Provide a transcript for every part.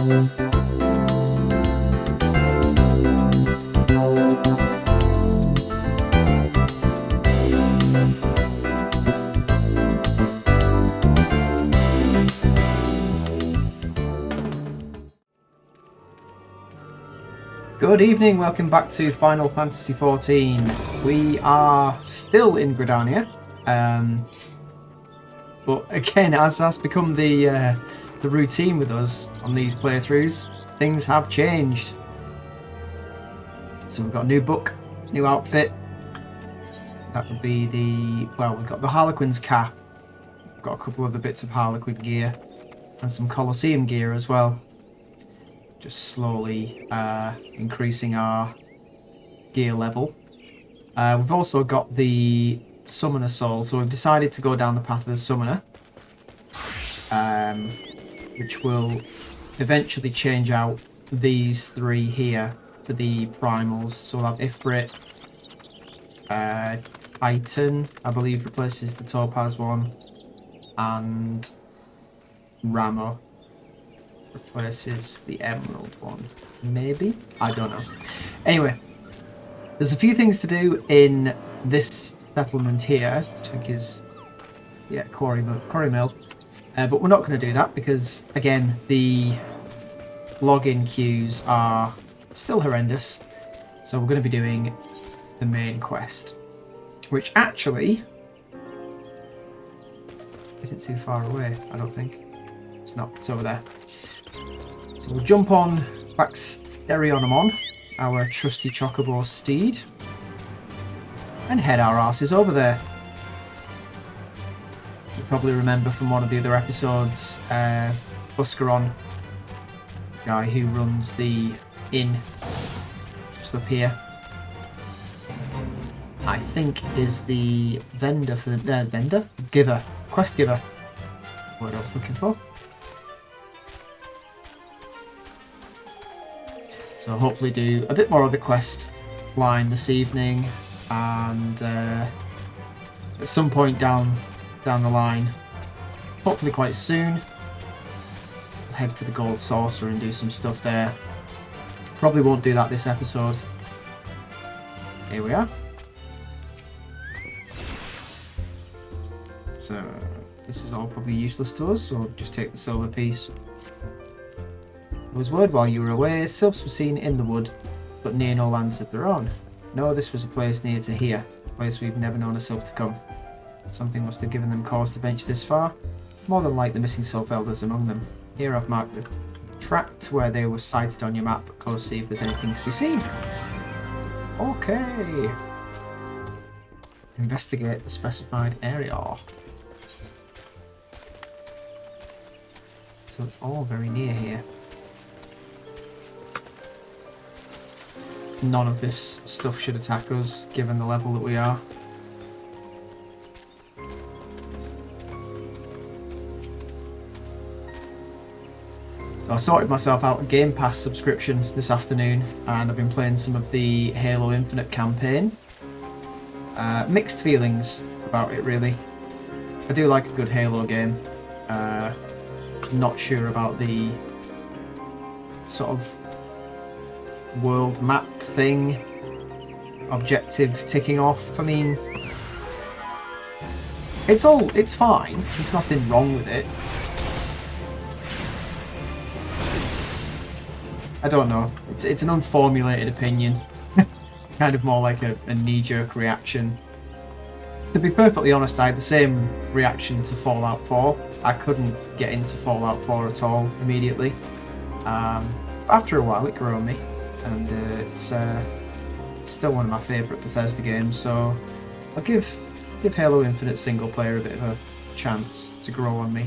Good evening, welcome back to Final Fantasy XIV. We are still in Godania, but again, as has become the routine with us on these playthroughs, things have changed. So we've got a new book, new outfit. That would be we've got the Harlequin's cap. We've got a couple of the bits of Harlequin gear and some Colosseum gear as well. Just slowly increasing our gear level. We've also got the Summoner Soul, so we've decided to go down the path of the Summoner, which will eventually change out these three here for the primals. So we'll have Ifrit, Titan, I believe replaces the Topaz one, and Ramuh replaces the Emerald one. Maybe? I don't know. Anyway, there's a few things to do in this settlement here, which I think is, Quarry Mill. But we're not going to do that because, again, the login queues are still horrendous. So we're going to be doing the main quest, which actually isn't too far away, I don't think. It's not. It's over there. So we'll jump on Baxterionomon, our trusty chocobo steed, and head our asses over there. You probably remember from one of the other episodes, Buscaron, guy who runs the inn just up here, I think is the vendor for the quest giver. What I was looking for. So hopefully do a bit more of the quest line this evening, and at some point down the line, hopefully quite soon, we'll head to the Gold Saucer and do some stuff there. Probably won't do that this episode. Here we are. So this is all probably useless to us, so I'll just take the silver piece. There was word while you were away, sylphs were seen in the wood, but near no lands of their own. No, this was a place near to here, a place we've never known a sylph to come. Something must have given them cause to venture this far. More than like the missing sylph elders among them. Here I've marked the track to where they were sighted on your map. Go see if there's anything to be seen. Okay. Investigate the specified area. So it's all very near here. None of this stuff should attack us, given the level that we are. So I sorted myself out a Game Pass subscription this afternoon, and I've been playing some of the Halo Infinite campaign. Mixed feelings about it, really. I do like a good Halo game. Not sure about the sort of world map thing, objective ticking off. I mean, it's fine. There's nothing wrong with it. I don't know. It's an unformulated opinion. Kind of more like a knee-jerk reaction. To be perfectly honest, I had the same reaction to Fallout 4. I couldn't get into Fallout 4 at all immediately. After a while, it grew on me. And it's still one of my favourite Bethesda games, so I'll give Halo Infinite single player a bit of a chance to grow on me.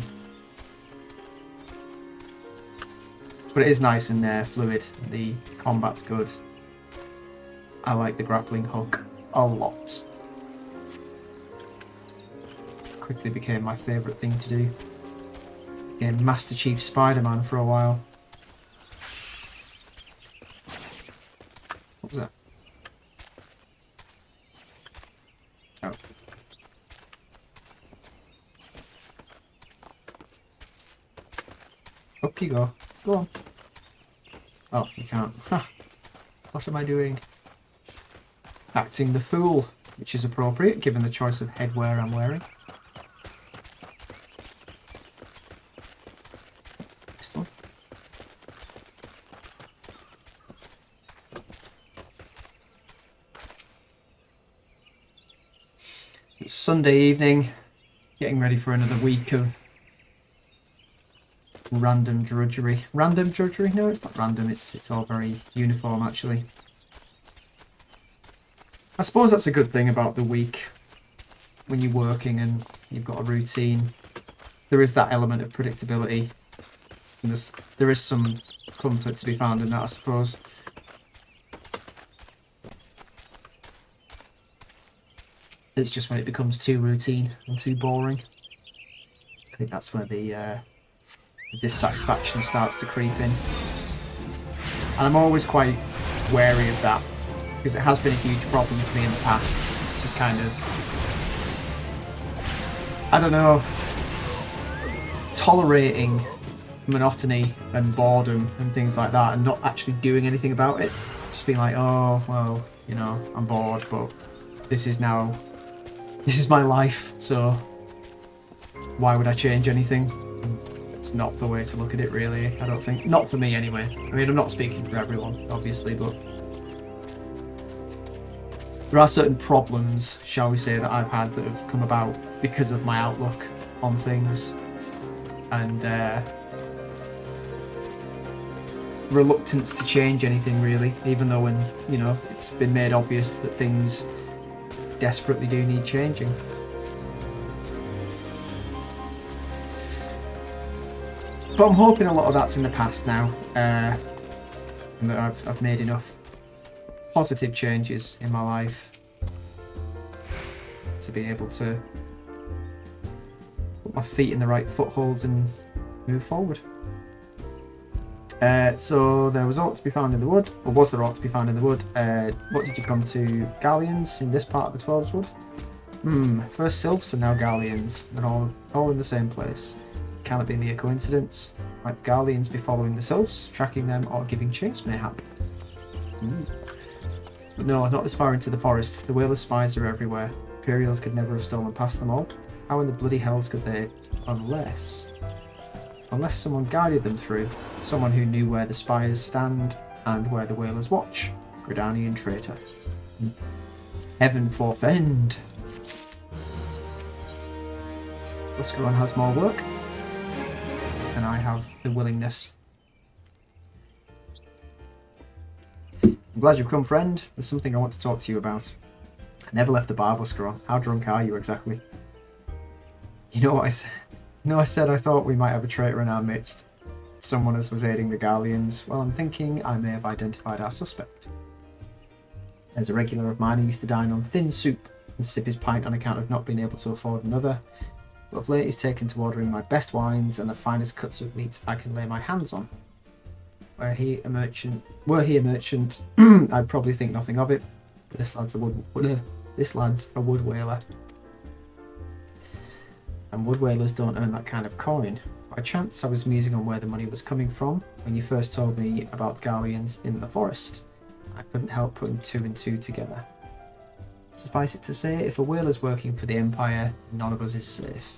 But it is nice and fluid. The combat's good. I like the grappling hook a lot. Quickly became my favourite thing to do. Became Master Chief Spider-Man for a while. What was that? Oh. Up you go. Go on. Oh, you can't. Ha! What am I doing? Acting the fool, which is appropriate given the choice of headwear I'm wearing. This one. It's Sunday evening, getting ready for another week of random drudgery. Random drudgery? No, it's not random. It's all very uniform, actually. I suppose that's a good thing about the week when you're working and you've got a routine. There is that element of predictability. And there is some comfort to be found in that, I suppose. It's just when it becomes too routine and too boring. I think that's where the dissatisfaction starts to creep in. And I'm always quite wary of that, because it has been a huge problem for me in the past. It's just kind of, I don't know, tolerating monotony and boredom and things like that and not actually doing anything about it. Just being like, oh, well, you know, I'm bored, but this is my life, so why would I change anything? It's not the way to look at it, really, I don't think. Not for me, anyway. I mean, I'm not speaking for everyone, obviously, but there are certain problems, shall we say, that I've had that have come about because of my outlook on things. And reluctance to change anything, really, even though when, you know, it's been made obvious that things desperately do need changing. But I'm hoping a lot of that's in the past now, and that I've made enough positive changes in my life to be able to put my feet in the right footholds and move forward. So there was aught to be found in the wood, or was there aught to be found in the wood? What did you come to? Galleons in this part of the Twelves Wood? First sylphs and now galleons. They're all in the same place. Can it be mere coincidence? Might galleons be following the sylphs, tracking them, or giving chase mayhap? But no, not this far into the forest. The whaler spies are everywhere. Imperials could never have stolen past them all. How in the bloody hells could they? Unless someone guided them through. Someone who knew where the spies stand and where the whalers watch. Godanian traitor. Heaven forfend. Buscaron has more work. And I have the willingness. I'm glad you've come, friend. There's something I want to talk to you about. I never left the bar, Buscaron. How drunk are you exactly? You know what I said? I said I thought we might have a traitor in our midst. Someone as was aiding the Galleons. Well, I'm thinking I may have identified our suspect. There's a regular of mine who used to dine on thin soup and sip his pint on account of not being able to afford another. But of late he's taken to ordering my best wines and the finest cuts of meat I can lay my hands on. Were he a merchant, I'd probably think nothing of it. But this lad's a wood whaler. And wood whalers don't earn that kind of coin. By chance, I was musing on where the money was coming from when you first told me about galleons in the forest. I couldn't help putting two and two together. Suffice it to say, if a whaler's working for the Empire, none of us is safe.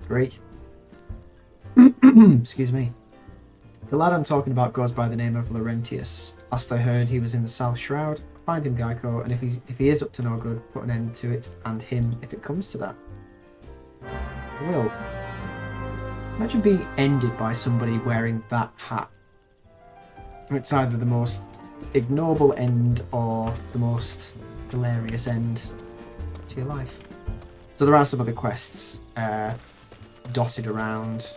Great. Excuse me. The lad I'm talking about goes by the name of Laurentius. Last I heard, he was in the South Shroud. Find him, Geico, and if he is up to no good, put an end to it, and him if it comes to that. Will. Imagine being ended by somebody wearing that hat. It's either the most ignoble end or the most hilarious end to your life. So there are some other quests dotted around.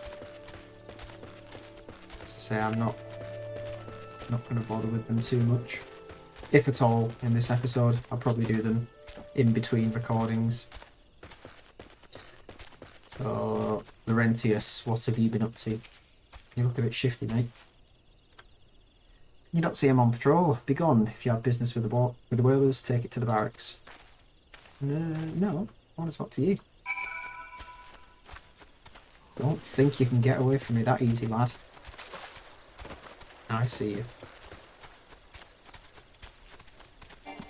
As I say, I'm not going to bother with them too much. If at all, in this episode, I'll probably do them in between recordings. So, Laurentius, what have you been up to? You look a bit shifty, mate. You don't see him on patrol. Be gone. If you have business with the whalers, take it to the barracks. No, I want to talk to you. Don't think you can get away from me that easy, lad. I see you.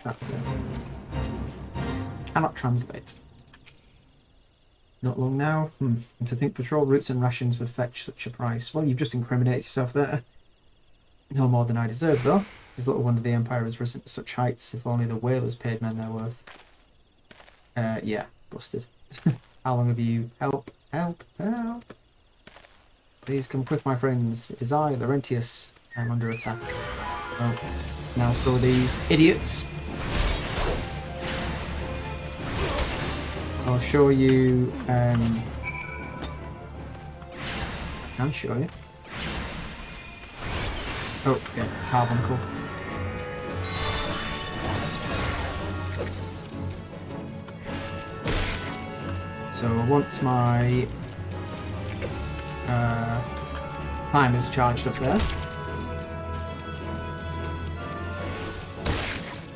That's it. Cannot translate. Not long now. And to think patrol routes and rations would fetch such a price. Well, you've just incriminated yourself there. No more than I deserve, though. It is little wonder the Empire has risen to such heights. If only the whalers paid men their worth. Yeah, busted. How long have you... Help, help, help. Please come quick, my friends. It is I, Laurentius. I am under attack. Oh, now so are these idiots. So I'll show you... I can show you. Oh, yeah, carbuncle. So once my timer's charged up there,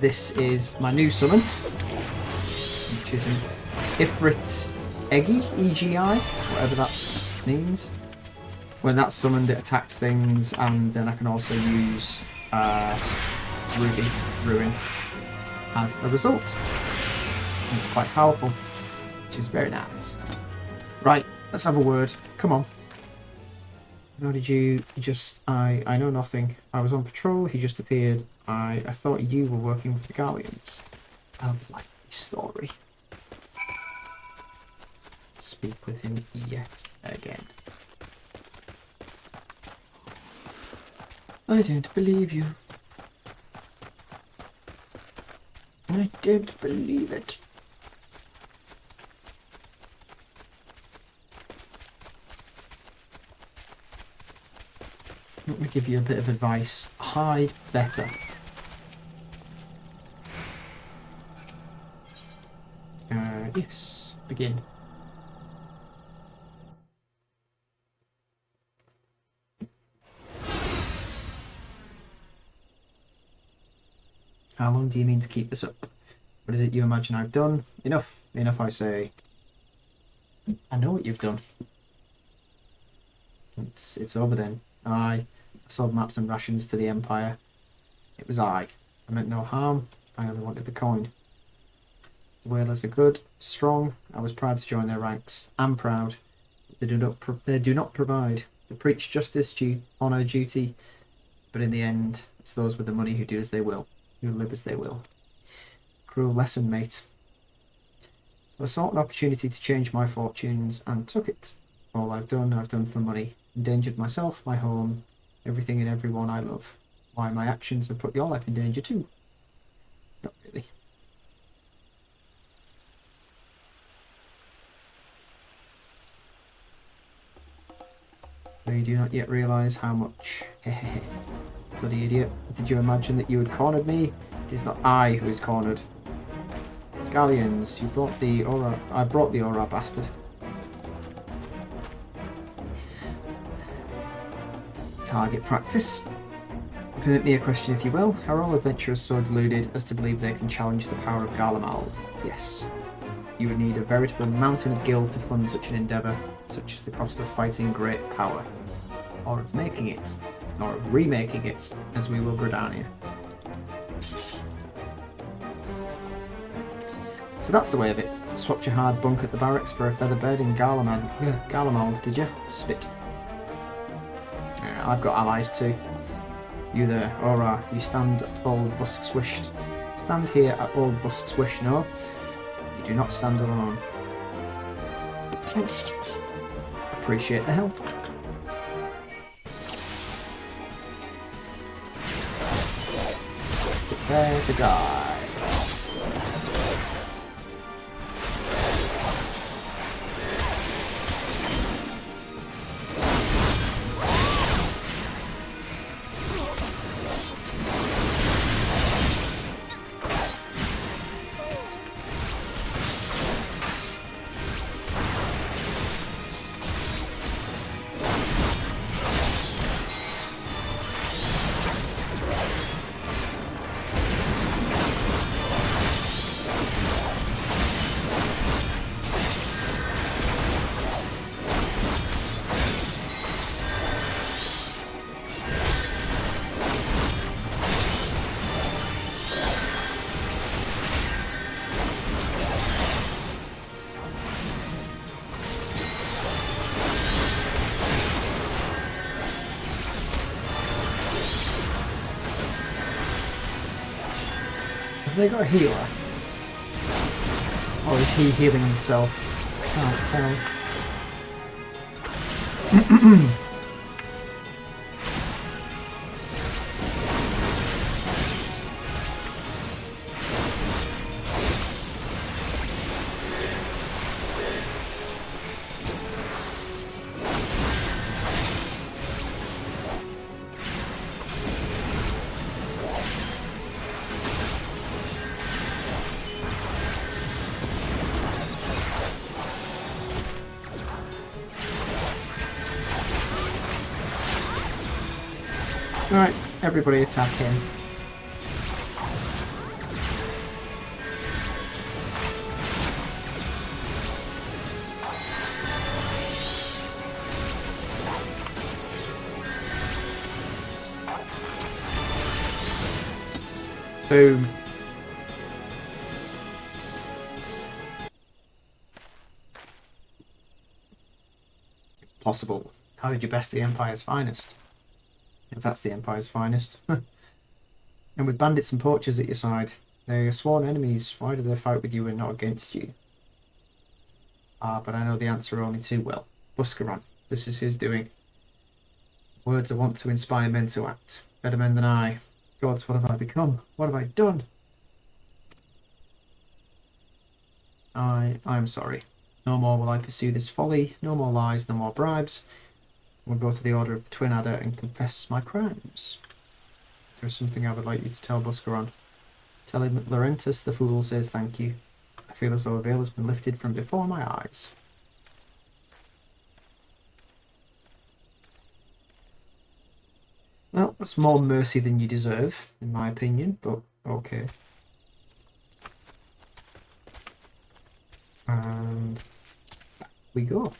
this is my new summon, which is an Ifrit Egi, E-G-I, whatever that means. When that's summoned, it attacks things, and then I can also use Ruin as a result. And it's quite powerful, which is very nice. Right, let's have a word. Come on. How did you just... I know nothing. I was on patrol, he just appeared. I thought you were working for the Galleons. I like this story. Speak with him yet again. I don't believe you. I don't believe it. Let me give you a bit of advice. Hide better. Yes. Begin. How long do you mean to keep this up? What is it you imagine I've done? Enough. Enough, I say. I know what you've done. It's over then. I sold maps and rations to the Empire. It was I meant no harm. I only wanted the coin. The whalers are good, strong. I was proud to join their ranks. I'm proud. They do not provide. They preach justice, honour, duty, but in the end, it's those with the money who do as they will, who live as they will. Cruel lesson, mate. So I sought an opportunity to change my fortunes and took it. All I've done for money. Endangered myself, my home, everything and everyone I love. Why, my actions have put your life in danger too. Not really. You do not yet realise how much. Bloody idiot. Did you imagine that you had cornered me? It is not I who is cornered. Galleons, you brought the aura. I brought the aura, bastard. Target practice. Permit me a question, if you will. Are all adventurers so deluded as to believe they can challenge the power of Garlemald? Yes. You would need a veritable mountain of gil to fund such an endeavour, such as the cost of fighting great power. Or of making it. Or of remaking it, as we will Godania. So that's the way of it. Swapped your hard bunk at the barracks for a feather bed in Garlemald, did you? Spit. I've got allies too. You there, Aura, you stand at Old Busk's wish. Stand here at Old Busk's wish, no? You do not stand alone. Thanks. Appreciate the help. Prepare to die. Have they got a healer? Or is he healing himself? Can't tell. Alright, everybody attack him. Boom. Possible. How did you best the Empire's finest? If that's the Empire's finest. And with bandits and poachers at your side, they're your sworn enemies. Why do they fight with you and not against you? Ah, but I know the answer only too well. Buscaron. This is his doing. Words I want to inspire men to act. Better men than I. Gods, what have I become? What have I done? I am sorry. No more will I pursue this folly. No more lies, no more bribes. We'll go to the Order of the Twin Adder and confess my crimes. There's something I would like you to tell Buscaron. Tell him that Laurentus the Fool says thank you. I feel as though a veil has been lifted from before my eyes. Well, that's more mercy than you deserve, in my opinion, but okay. And we go.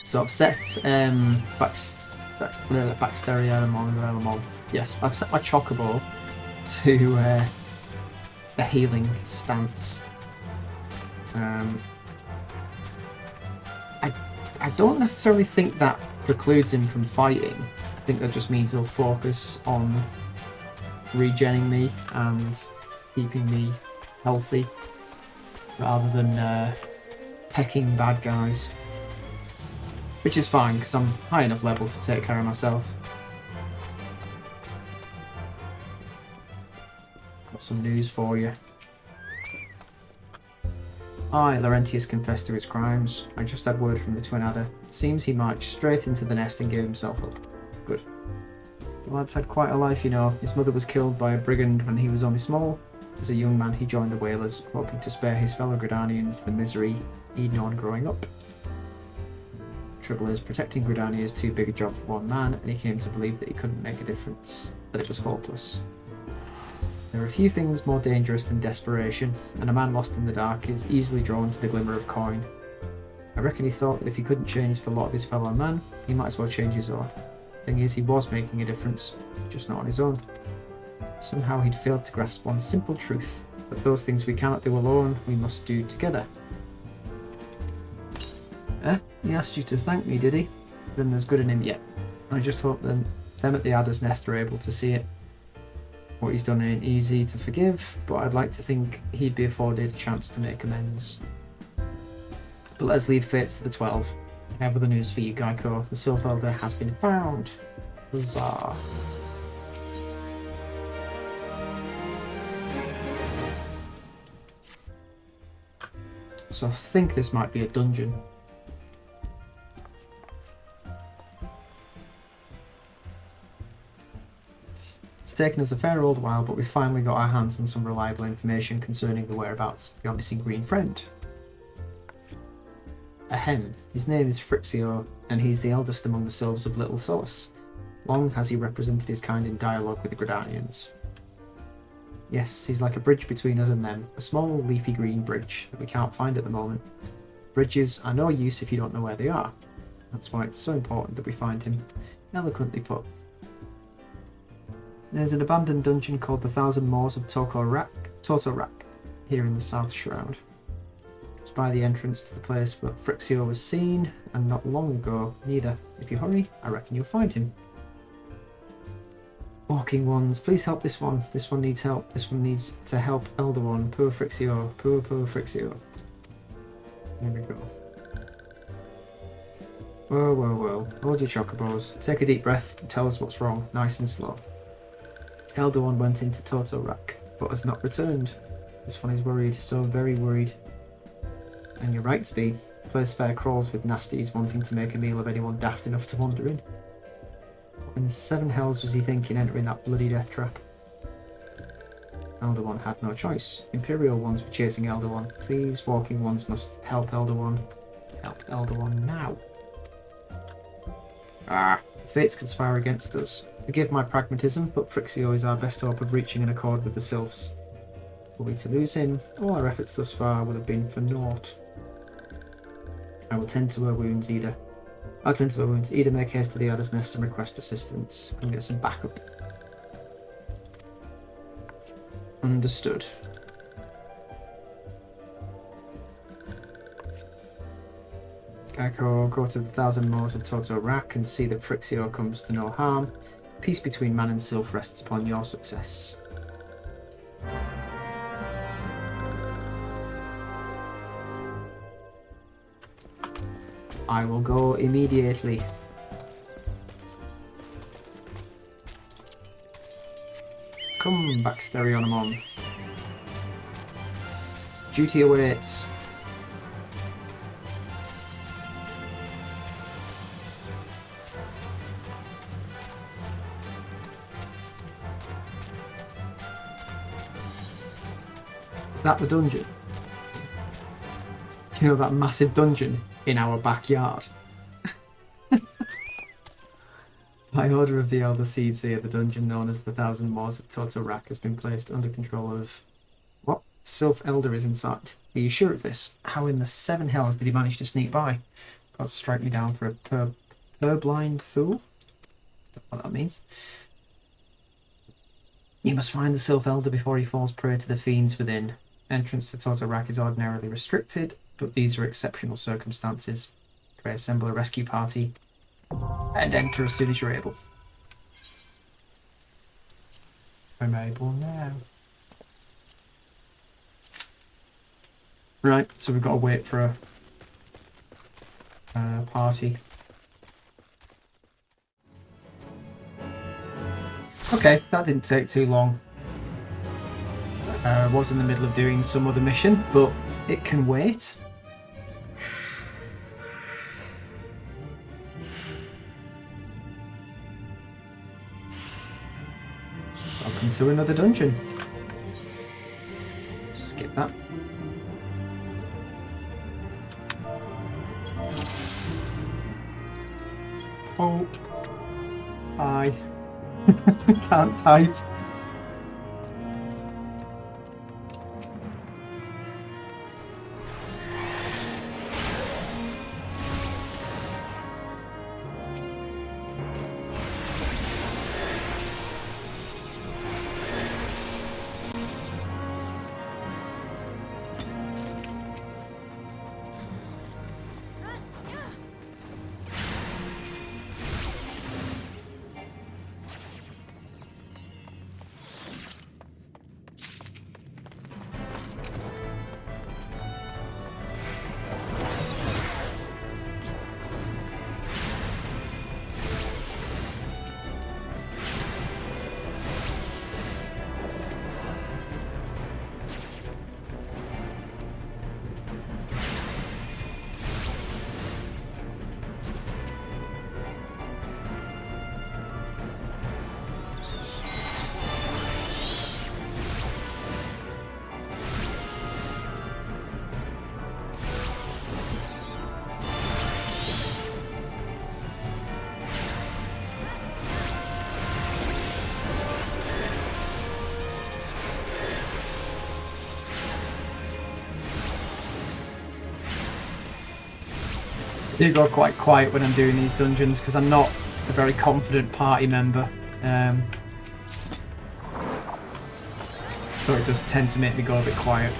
So I've set Backsteria. Yes, I've set my Chocobo to a healing stance. I don't necessarily think that precludes him from fighting. I think that just means he'll focus on regenning me and keeping me healthy rather than pecking bad guys. Which is fine, because I'm high enough level to take care of myself. Got some news for you. I, Laurentius, confessed to his crimes. I just had word from the Twin Adder. It seems he marched straight into the nest and gave himself up. Good. The lad's had quite a life, you know. His mother was killed by a brigand when he was only small. As a young man, he joined the Whalers, hoping to spare his fellow Godanians the misery he'd known growing up. Trouble is, protecting Godania is too big a job for one man, and he came to believe that he couldn't make a difference, that it was hopeless. There are a few things more dangerous than desperation, and a man lost in the dark is easily drawn to the glimmer of coin. I reckon he thought that if he couldn't change the lot of his fellow man, he might as well change his own. Thing is, he was making a difference, just not on his own. Somehow he'd failed to grasp one simple truth, that those things we cannot do alone, we must do together. He asked you to thank me, did he? Then there's good in him yet. I just hope that them at the Adder's Nest are able to see it. What he's done ain't easy to forgive, but I'd like to think he'd be afforded a chance to make amends. But let's leave fates to the 12. I have other news for you, Geico. The Sylph Elder has been found. Huzzah. So I think this might be a dungeon. It's taken us a fair old while, but we finally got our hands on some reliable information concerning the whereabouts of your missing green friend. Ahem. His name is Frixio, and he's the eldest among the sylphs of Little Solace. Long has he represented his kind in dialogue with the Gradanians. Yes, he's like a bridge between us and them, a small leafy green bridge that we can't find at the moment. Bridges are no use if you don't know where they are. That's why it's so important that we find him. Eloquently put. There's an abandoned dungeon called the Thousand Moors of Totorak, here in the South Shroud. It's by the entrance to the place where Frixio was seen, and not long ago neither. If you hurry, I reckon you'll find him. Walking ones, please help this one. This one needs help. This one needs to help Elder One. Poor Frixio. Poor Frixio. There we go. Whoa, whoa, whoa. Hold your chocobos. Take a deep breath and tell us what's wrong. Nice and slow. Elder One went into Toto Rack, but has not returned. This one is worried, so very worried. And you're right to be. Place fair crawls with nasties wanting to make a meal of anyone daft enough to wander in. What in the seven hells was he thinking entering that bloody death trap? Elder One had no choice. Imperial ones were chasing Elder One. Please, walking ones must help Elder One. Help Elder One now. Ah, the fates conspire against us. Forgive my pragmatism, but Frixio is our best hope of reaching an accord with the sylphs. Were we to lose him, all our efforts thus far will have been for naught. I will tend to her wounds, Ida. I'll tend to her wounds. Ida, make haste to the Adder's Nest and request assistance. And get some backup. Understood. Gecko, go to the Thousand Moors of Toto Rack and see that Frixio comes to no harm. Peace between man and sylph rests upon your success. I will go immediately. Come back, Stereonomon. Duty awaits. Is that the dungeon? You know, that massive dungeon in our backyard? By order of the Elder Seedseer, the dungeon known as the Thousand Moors of Toto Rack has been placed under control of... What? Sylph Elder is inside. Are you sure of this? How in the seven hells did he manage to sneak by? God strike me down for a purblind fool? Don't know what that means. You must find the Sylph Elder before he falls prey to the fiends within. Entrance to Toto Rack is ordinarily restricted, but these are exceptional circumstances. Pray assemble a rescue party and enter as soon as you're able. I'm able now. Right, so we've got to wait for a party. Okay, that didn't take too long. I was in the middle of doing some other mission, but it can wait. Welcome to another dungeon. Skip that. Oh. Hi. Can't type. I do go quite quiet when I'm doing these dungeons because I'm not a very confident party member. So it does tend to make me go a bit quiet.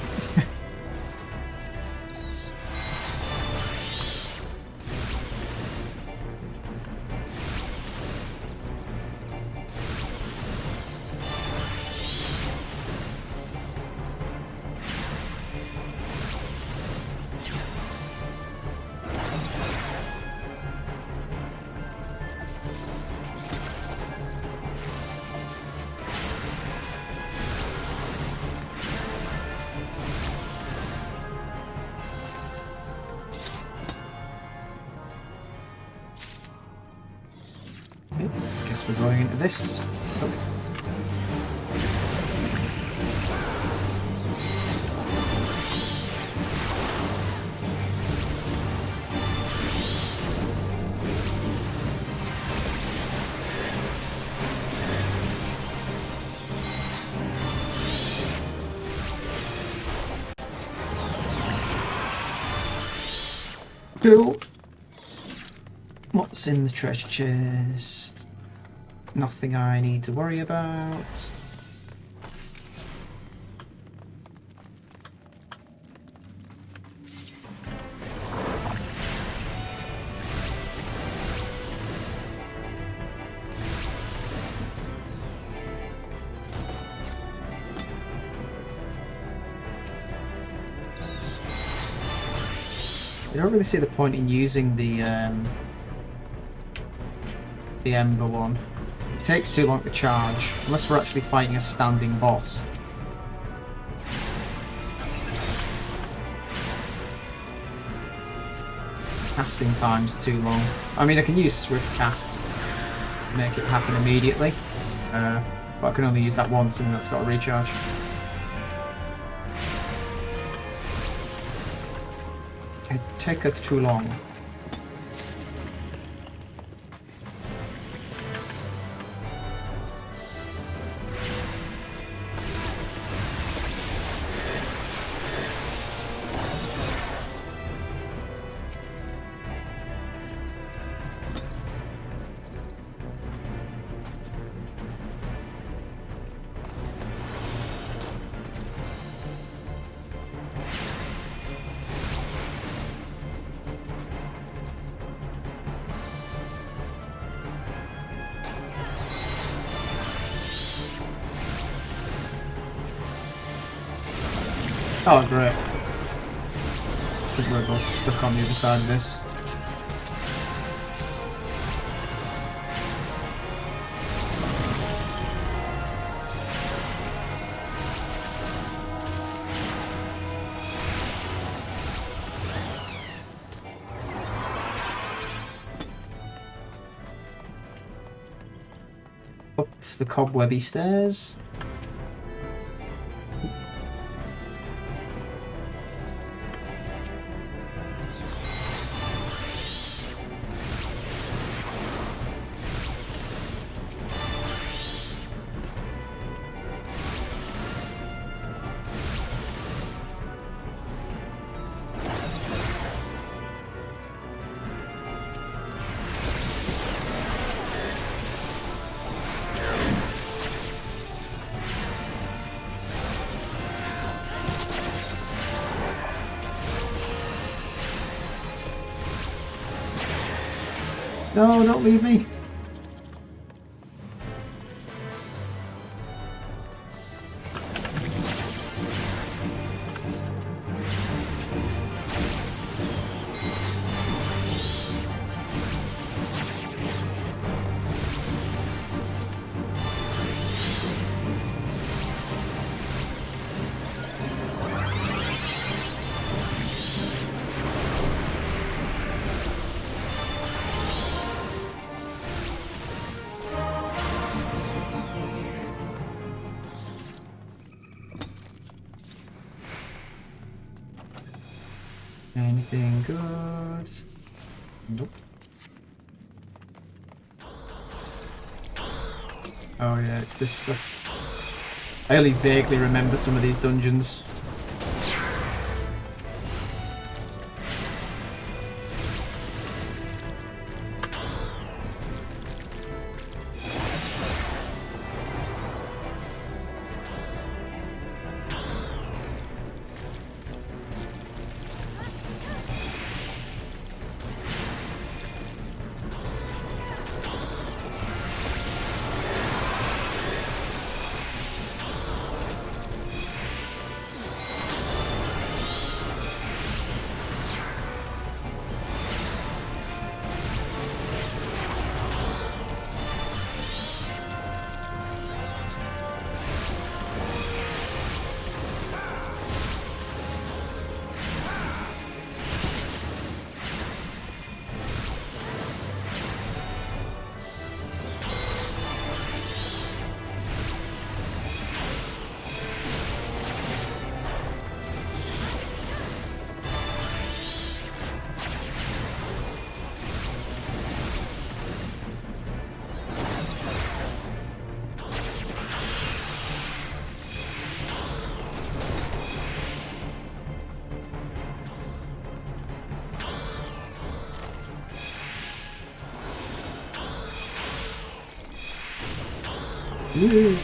Okay, guess we're going into this. Oh. Cool. What's in the treasure chest? Nothing I need to worry about. I don't really see the point in using the Ember one. It takes too long to charge, unless we're actually fighting a standing boss. Casting time's too long. I mean, I can use Swift Cast to make it happen immediately, but I can only use that once and that's got to recharge. It taketh too long. Oh, great. I think we're both stuck on the other side of this. Up the cobwebby stairs. No, don't leave me. Anything good? Nope. Oh yeah, it's this stuff. I only vaguely remember some of these dungeons. Woo.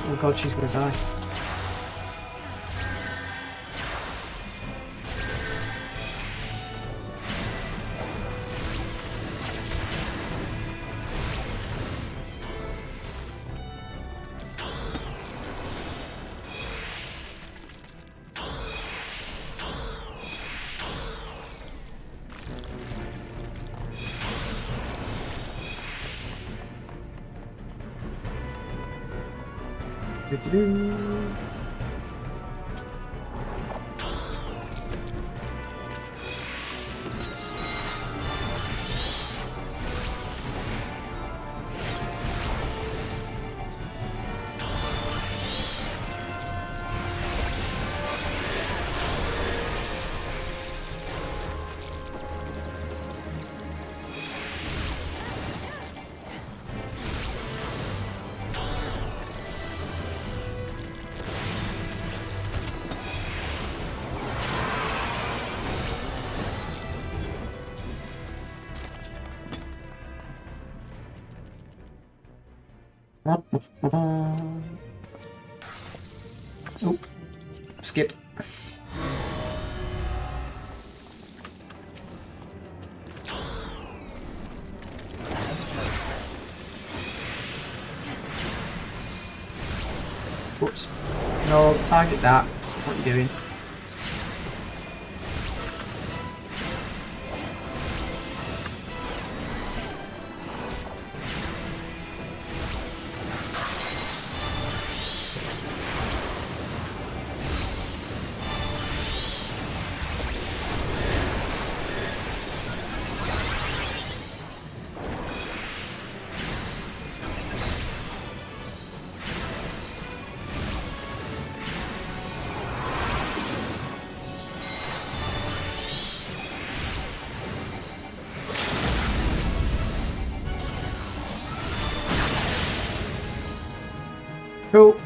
Oh god, she's gonna die. Oh, skip. Whoops. No, target that. What are you doing? Cool.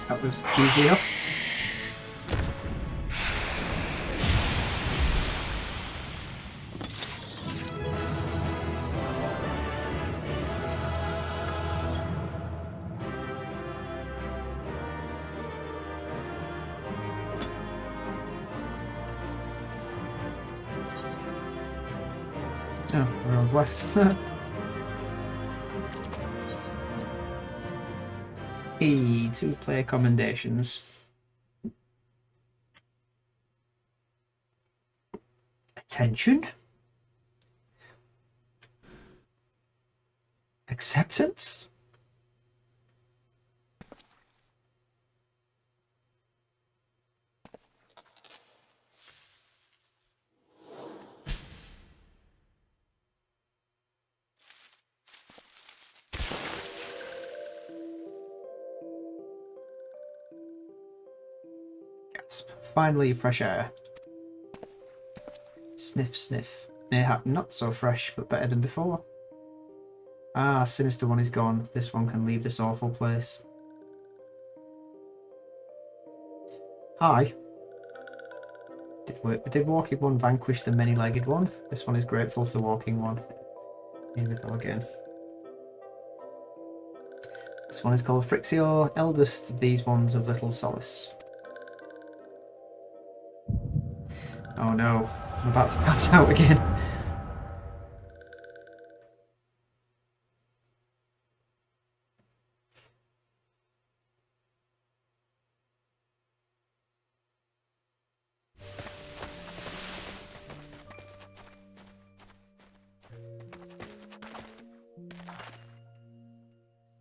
That was easy enough. Oh, everyone's left. To player commendations. Attention. Acceptance. Gasp. Finally, fresh air. Sniff, sniff. Mayhap not so fresh, but better than before. Ah, sinister one is gone. This one can leave this awful place. Hi. Did walking one vanquish the many-legged one? This one is grateful to the walking one. Here we go again. This one is called Frixio, eldest of these ones of little solace. Oh no, I'm about to pass out again.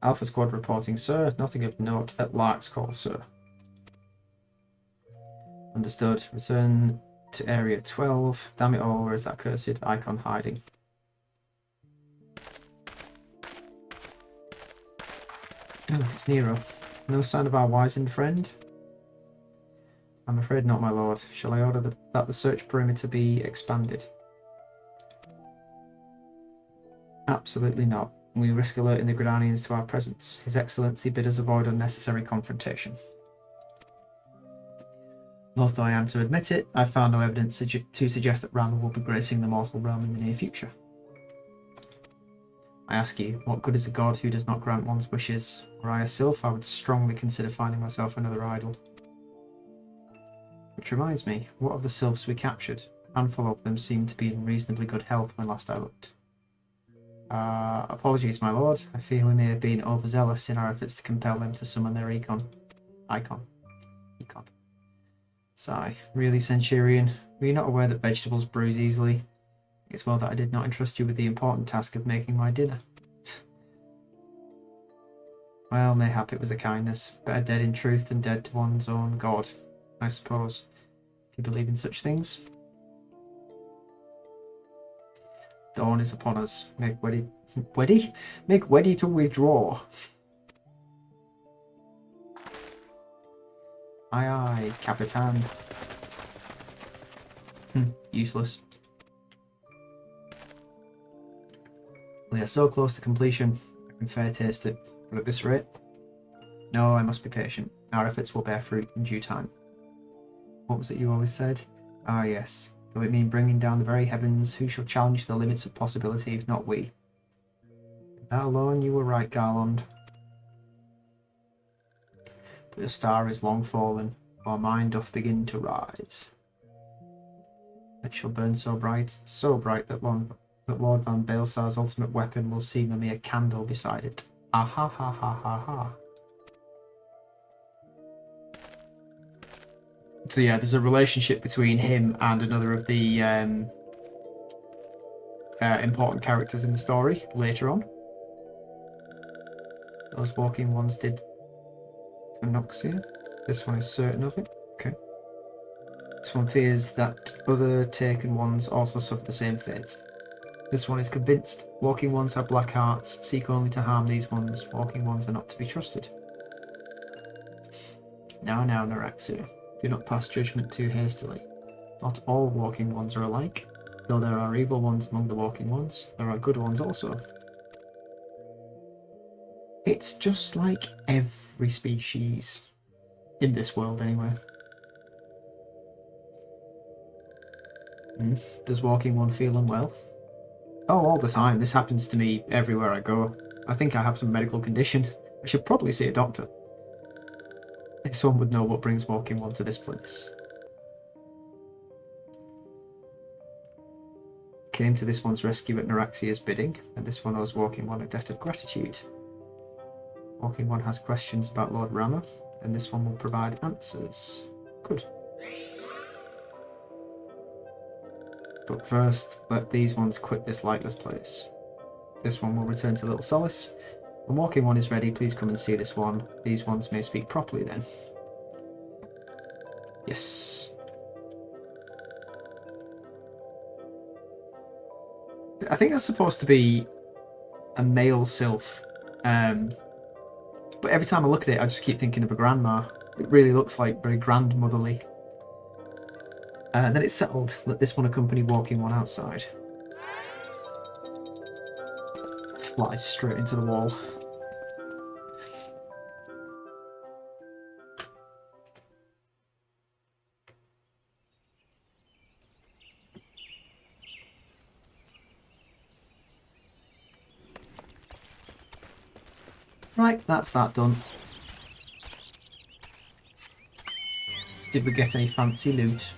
Alpha Squad reporting, sir. Nothing of note at Lark's call, sir. Understood. Return to Area 12. Damn it all, where is that cursed icon hiding? Oh, it's Nero. No sign of our wizened friend? I'm afraid not, my lord. Shall I order that the search perimeter be expanded? Absolutely not. We risk alerting the Godanians to our presence. His Excellency bid us avoid unnecessary confrontation. Although I am to admit it, I found no evidence to suggest that Ramuh will be gracing the mortal realm in the near future. I ask you, what good is a god who does not grant one's wishes? Were I a sylph, I would strongly consider finding myself another idol. Which reminds me, what of the sylphs we captured? A handful of them seemed to be in reasonably good health when last I looked. Apologies, my lord. I fear we may have been overzealous in our efforts to compel them to summon their icon. Sigh. Really, Centurion? Were you not aware that vegetables bruise easily? It's well that I did not entrust you with the important task of making my dinner. Well, mayhap it was a kindness. Better dead in truth than dead to one's own god, I suppose, if you believe in such things. Dawn is upon us. Make ready to withdraw. Aye aye, Capitan. Useless. We are so close to completion. I can fair taste it. But at this rate? No, I must be patient. Our efforts will bear fruit in due time. What was it you always said? Ah yes. Though it mean bringing down the very heavens, who shall challenge the limits of possibility if not we? That alone you were right, Garland. But the star is long fallen, while mine doth begin to rise. It shall burn so bright that Lord Van Baelsar's ultimate weapon will seem a mere candle beside it. Ah ha ha ha ha ha. So yeah, there's a relationship between him and another of the important characters in the story later on. Those walking ones did for Noxia. This one is certain of it. Okay. This one fears that other taken ones also suffer the same fate. This one is convinced. Walking ones have black hearts, seek only to harm these ones. Walking ones are not to be trusted. Now, Noraxia, do not pass judgment too hastily. Not all walking ones are alike. Though there are evil ones among the walking ones, there are good ones also. It's just like every species. In this world, anyway. Does walking one feel unwell? Oh, all the time. This happens to me everywhere I go. I think I have some medical condition. I should probably see a doctor. This one would know what brings walking one to this place. Came to this one's rescue at Noraxia's bidding, and this one owes walking one a debt of gratitude. Walking one has questions about Lord Ramuh, and this one will provide answers. Good. But first, let these ones quit this lightless place. This one will return to Little Solace. When walking one is ready, please come and see this one. These ones may speak properly then. Yes. I think that's supposed to be a male sylph. But every time I look at it, I just keep thinking of a grandma. It really looks like very grandmotherly. And then it's settled. Let this one accompany walking one outside. Flies straight into the wall. Right, that's that done. Did we get any fancy loot?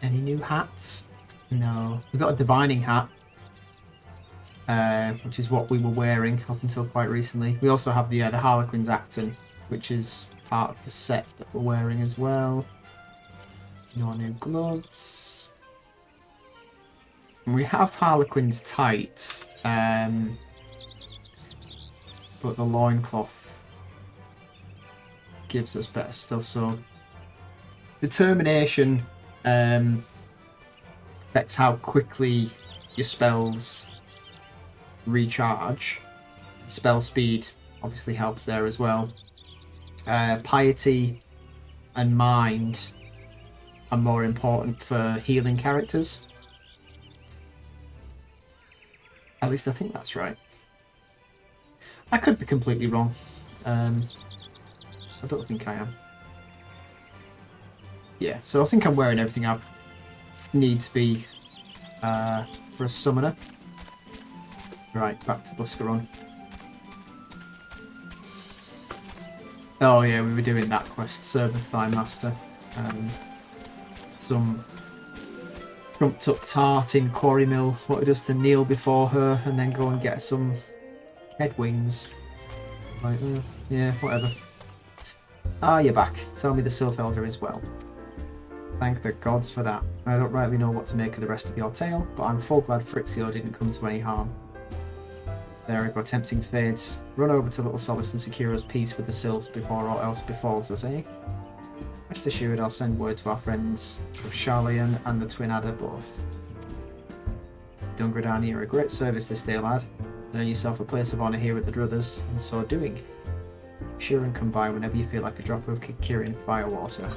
Any new hats? No. We got a divining hat, which is what we were wearing up until quite recently. We also have the Harlequin's Acton, which is part of the set that we're wearing as well. No new gloves. We have Harlequin's tights, but the loincloth gives us better stuff. So determination affects how quickly your spells recharge. Spell speed obviously helps there as well. Piety and mind are more important for healing characters. At least I think that's right. I could be completely wrong. I don't think I am. Yeah, so I think I'm wearing everything I need to be for a summoner. Right, back to Buscaron. Oh yeah, we were doing that quest, serve the Thigh Master. Some trumped up tart in Quarry Mill wanted us to kneel before her and then go and get some head wings. Like, yeah, whatever. Ah, you're back. Tell me the Sylph Elder is well. Thank the gods for that. I don't rightly know what to make of the rest of your tale, but I'm full glad Frixio didn't come to any harm. There we go, tempting fades. Run over to Little Solace and secure us peace with the sylphs before all else befalls us, eh? Rest assured I'll send word to our friends of Charlian and the Twin Adder both. Done Godania a great service this day, lad. Earn yourself a place of honour here with the Druthers, and so doing. Sure and come by whenever you feel like a drop of Kirin firewater.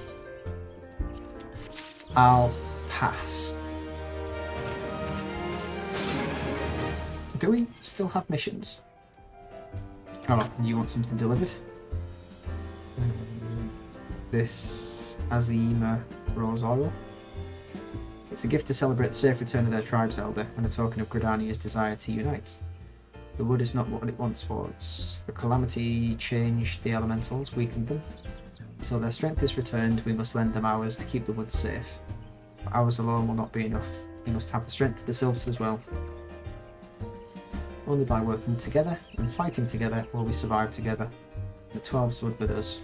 I'll pass. Do we still have missions? Oh, you want something delivered? This Azima Rose Oil. It's a gift to celebrate the safe return of their tribe's elder and a token of Godania's desire to unite. The wood is not what it once was. The calamity changed the elementals, weakened them. So their strength is returned, we must lend them ours to keep the wood safe. But ours alone will not be enough. We must have the strength of the sylphs as well. Only by working together and fighting together will we survive together. The 12s would with us.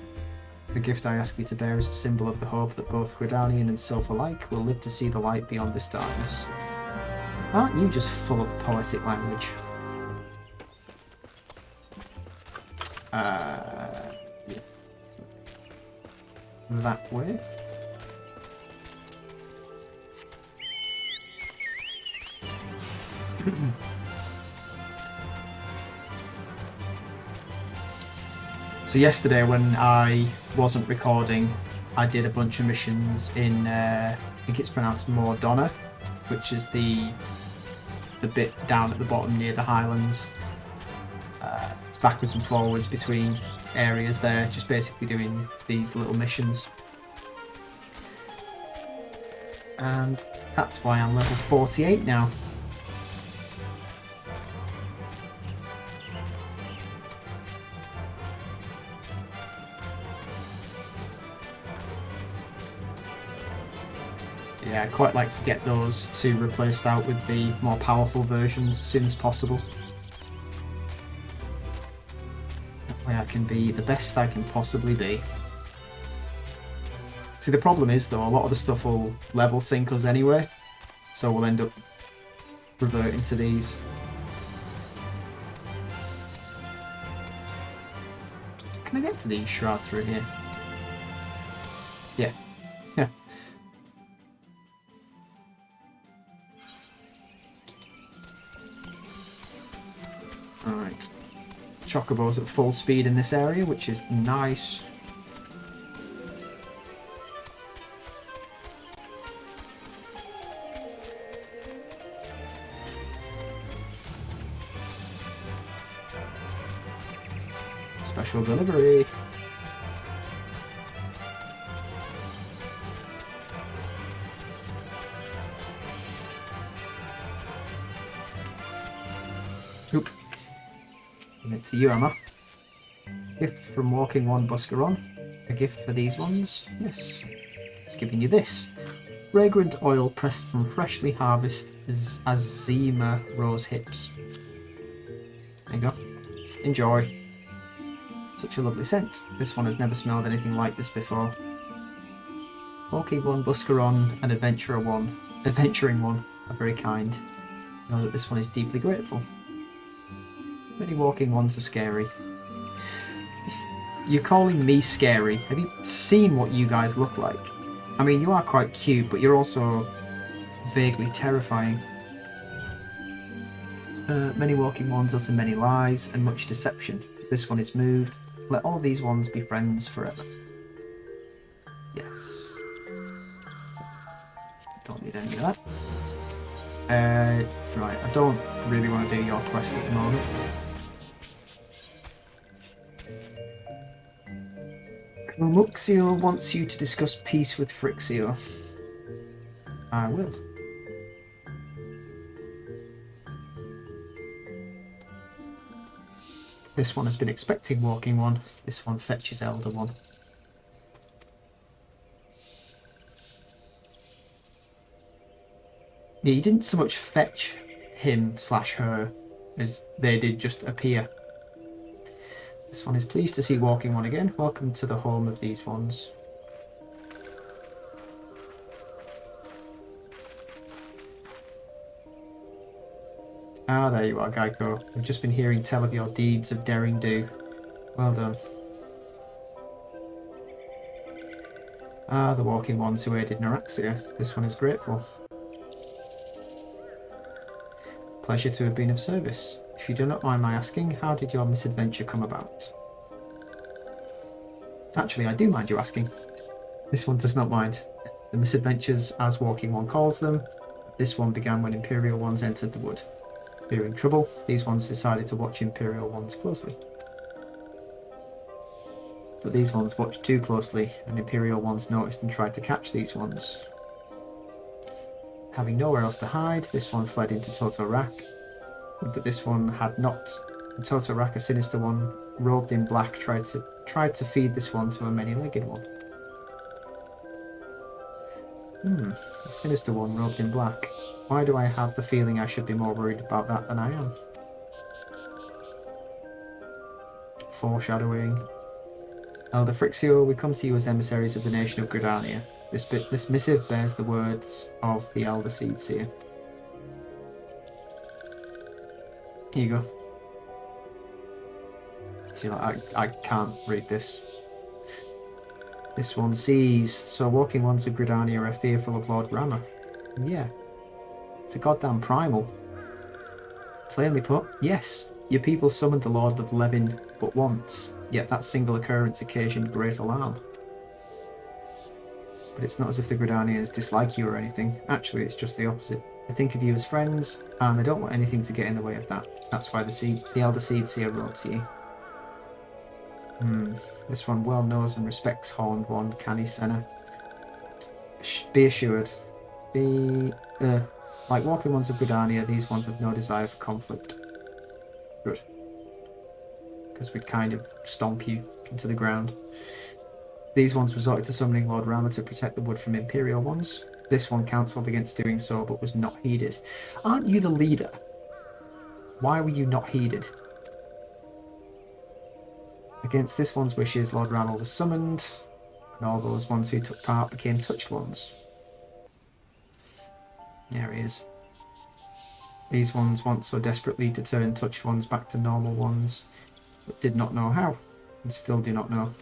The gift I ask you to bear is a symbol of the hope that both Godanian and sylph alike will live to see the light beyond this darkness. Aren't you just full of poetic language? Yeah. That way. So yesterday when I wasn't recording, I did a bunch of missions in, I think it's pronounced Mordona, which is the bit down at the bottom near the Highlands. It's backwards and forwards between areas there, just basically doing these little missions. And that's why I'm level 48 now. Yeah, I'd quite like to get those two replaced out with the more powerful versions as soon as possible. That way I can be the best I can possibly be. See, the problem is though, a lot of the stuff will level sync us anyway, so we'll end up reverting to these. Can I get to the shroud through here? Yeah. Yeah. Alright. Chocobo's at full speed in this area, which is nice. Special delivery. Oop. Give it to you, Emma. Gift from Walking One Buscaron. A gift for these ones. Yes. It's giving you this. Fragrant oil pressed from freshly harvested Azima rose hips. There you go. Enjoy. Such a lovely scent. This one has never smelled anything like this before. Walking One Buscaron and Adventuring One are very kind. Know that this one is deeply grateful. Many walking ones are scary. You're calling me scary. Have you seen what you guys look like? I mean, you are quite cute, but you're also vaguely terrifying. Many walking ones utter many lies and much deception. This one is moved. Let all these ones be friends forever. Yes. Don't need any of that. Right, I don't really want to do your quest at the moment. Ramuxio wants you to discuss peace with Frixio. I will. This one has been expecting walking one. This one fetches elder one. Yeah, you didn't so much fetch him / her as they did just appear. This one is pleased to see walking one again. Welcome to the home of these ones. Ah, there you are, Geico. I've just been hearing tell of your deeds of daring do. Well done. Ah, the walking ones who aided Naraxia. This one is grateful. Pleasure to have been of service. If you do not mind my asking, how did your misadventure come about? Actually, I do mind you asking. This one does not mind. The misadventures, as walking one calls them, this one began when Imperial ones entered the wood. Fearing trouble, these ones decided to watch Imperial ones closely. But these ones watched too closely, and Imperial ones noticed and tried to catch these ones. Having nowhere else to hide, this one fled into Totorak. But this one had not. And Totorak, a sinister one, robed in black, tried to feed this one to a many-legged one. A sinister one robed in black. Why do I have the feeling I should be more worried about that than I am? Foreshadowing. Elder Frixio, we come to you as emissaries of the nation of Godania. This missive bears the words of the Elder Seedseer. Here you go. You're like, I can't read this. This one sees. So walking ones of Godania are fearful of Lord Ramuh. Yeah. It's a goddamn primal. Plainly put, yes. Your people summoned the Lord of Levin but once, yet that single occurrence occasioned great alarm. But it's not as if the Gridanians dislike you or anything. Actually, it's just the opposite. They think of you as friends, and they don't want anything to get in the way of that. That's why the Elder Seedseer wrote to you. This one well knows and respects Horned One, Canny Senna. Be assured. Like walking ones of Godania, these ones have no desire for conflict. Good. Because we'd kind of stomp you into the ground. These ones resorted to summoning Lord Ramuh to protect the wood from Imperial ones. This one counselled against doing so, but was not heeded. Aren't you the leader? Why were you not heeded? Against this one's wishes, Lord Ramuh was summoned, and all those ones who took part became touched ones. There he is. These ones want so desperately to turn touched ones back to normal ones, but did not know how, and still do not know.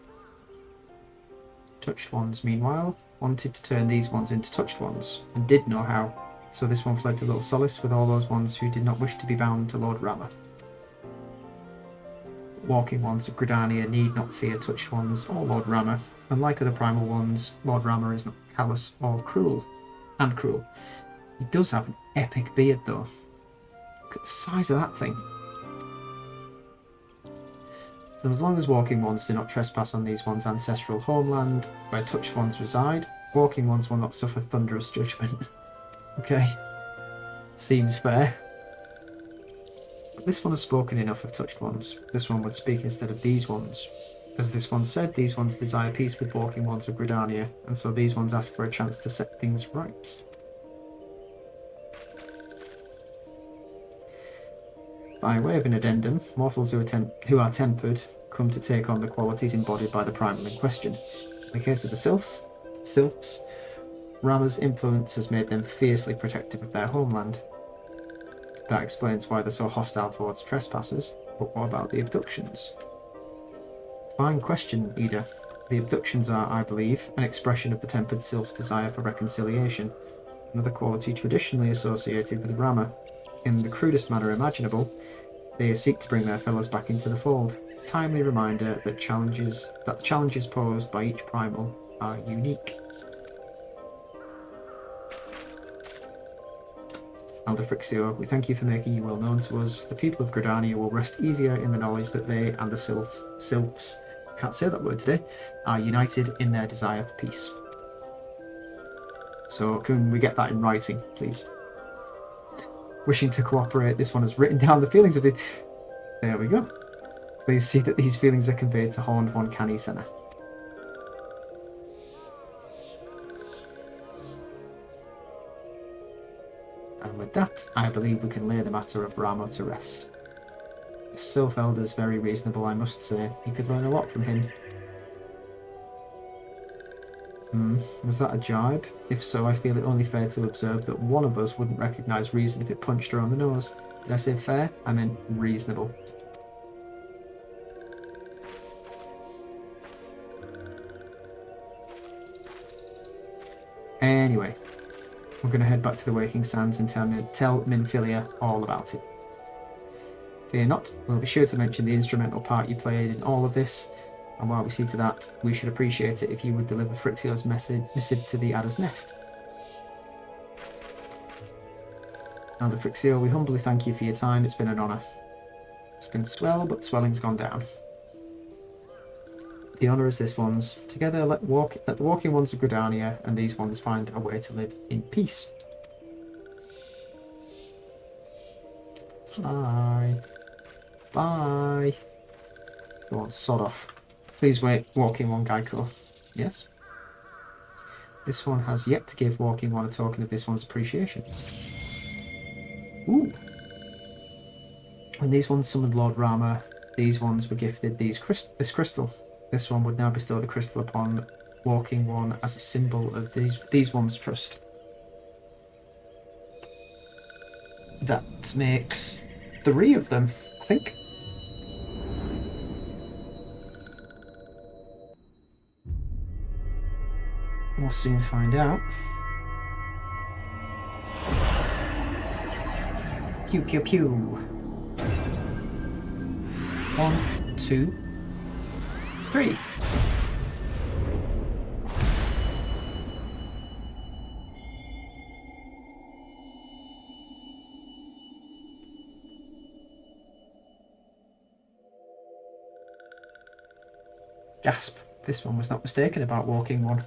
Touched ones, meanwhile, wanted to turn these ones into touched ones, and did know how, so this one fled to Little Solace with all those ones who did not wish to be bound to Lord Ramuh. Walking ones of Gridania need not fear touched ones or Lord Ramuh. Unlike other primal ones, Lord Ramuh is not callous or cruel. He does have an epic beard though. Look at the size of that thing. So as long as walking ones do not trespass on these ones' ancestral homeland, where touched ones reside, walking ones will not suffer thunderous judgment. Okay. Seems fair. This one has spoken enough of touched ones. This one would speak instead of these ones. As this one said, these ones desire peace with walking ones of Gridania, and so these ones ask for a chance to set things right. By way of an addendum, mortals who are tempered come to take on the qualities embodied by the primal in question. In the case of the sylphs, Ramuh's influence has made them fiercely protective of their homeland. That explains why they're so hostile towards trespassers, but what about the abductions? Fine question, Ida. The abductions are, I believe, an expression of the tempered sylph's desire for reconciliation, another quality traditionally associated with Ramuh. In the crudest manner imaginable, they seek to bring their fellows back into the fold. A timely reminder that the challenges posed by each primal are unique. Elder Frixio, we thank you for making you well known to us. The people of Godania will rest easier in the knowledge that they and the sylphs, can't say that word today, are united in their desire for peace. So can we get that in writing, please? Wishing to cooperate, this one has written down the feelings of the... There we go. Please see that these feelings are conveyed to Horned One Canny Senna. And with that, I believe we can lay the matter of Ramuh to rest. The Sylph Elder's very reasonable, I must say. You could learn a lot from him. Was that a jibe? If so, I feel it only fair to observe that one of us wouldn't recognise reason if it punched her on the nose. Did I say fair? I meant reasonable. Anyway, we're going to head back to the Waking Sands and tell Minfilia all about it. Fear not, we'll be sure to mention the instrumental part you played in all of this, and while we see to that, we should appreciate it if you would deliver Frixio's missive to the Adder's Nest. Elder Frixio, we humbly thank you for your time, it's been an honour. It's been swell, but swelling's gone down. The honour is this one's. Together let the walking ones of Godania and these ones find a way to live in peace. Bye. Bye. Go on, sod off. Please wait, walking one Geico. Yes? This one has yet to give walking one a token of this one's appreciation. Ooh. When these ones summoned Lord Ramuh, these ones were gifted this crystal. This one would now bestow the crystal upon walking one as a symbol of these ones' trust. That makes 3 of them, I think. We'll soon find out. Pew pew pew. 1, 2, 3. Gasp. This one was not mistaken about walking one.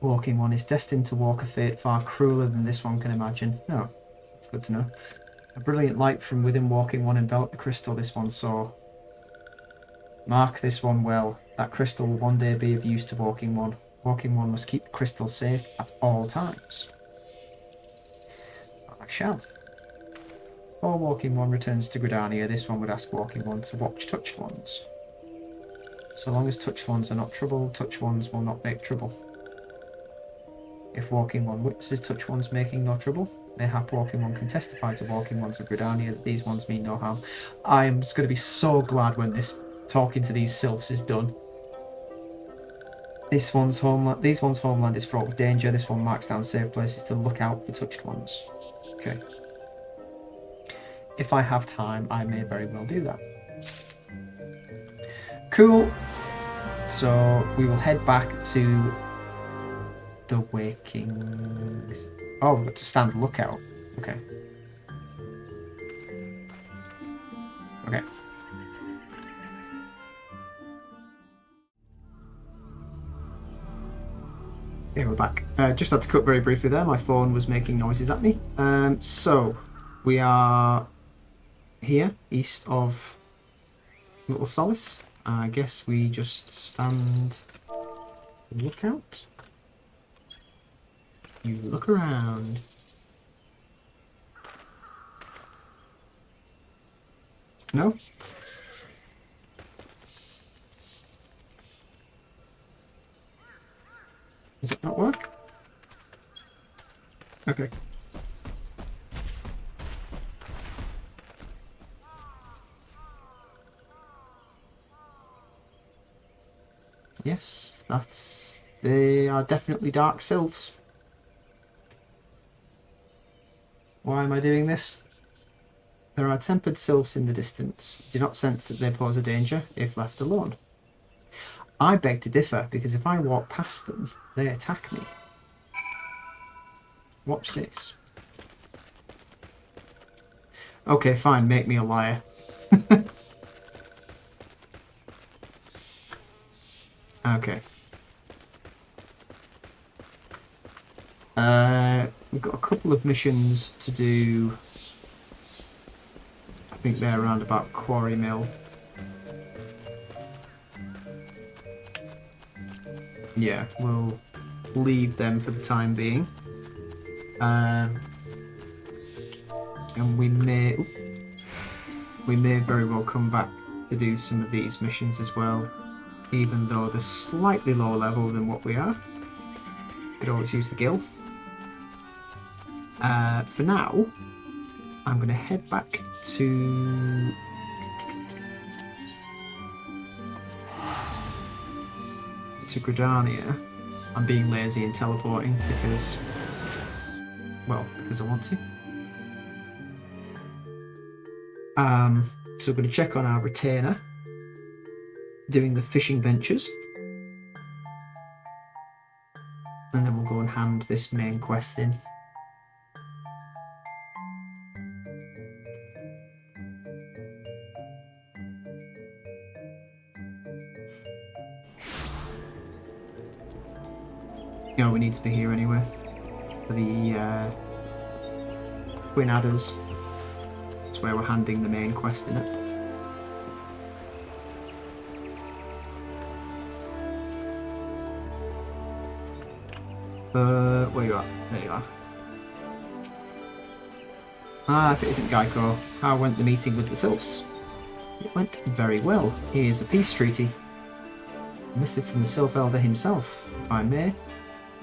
Walking one is destined to walk a fate far crueler than this one can imagine. Oh, that's good to know. A brilliant light from within walking one enveloped the crystal this one saw. Mark this one well. That crystal will one day be of use to walking one. Walking one must keep the crystal safe at all times. I shall. Before walking one returns to Godania, this one would ask walking one to watch touched ones. So long as touched ones are not trouble, touched ones will not make trouble. If walking one witnesses touched ones making no trouble, mayhap walking one can testify to walking ones of Godania that these ones mean no harm. I'm just going to be so glad when this talking to these sylphs is done. These one's homeland is fraught with danger. This one marks down safe places to look out for touched ones. Okay. If I have time, I may very well do that. Cool. So we will head back to the Wakings. Oh, we've got to stand lookout. Okay. Okay. Okay, we're back. Just had to cut very briefly there. My phone was making noises at me. So we are here, east of Little Solace. I guess we just stand lookout. You look around. No? Does it not work? Okay. Yes, they are definitely dark sylphs. Why am I doing this? There are tempered sylphs in the distance. Do not sense that they pose a danger if left alone. I beg to differ, because if I walk past them, they attack me. Watch this. Okay, fine, make me a liar. Okay. We've got a couple of missions to do. I think they're around about Quarry Mill. Yeah, we'll leave them for the time being. And we may very well come back to do some of these missions as well, even though they're slightly lower level than what we are. Could always use the gill. For now, I'm going to head back to Godania. I'm being lazy and teleporting because I want to. So we're going to check on our retainer, doing the fishing ventures, and then we'll go and hand this main quest in. You know, we need to be here anyway for the Twin Adders. That's where we're handing the main quest in it. Where you are? There you are. If it isn't Geico, how went the meeting with the sylphs? It went very well. Here's a peace treaty. A missive from the sylph elder himself, if I may.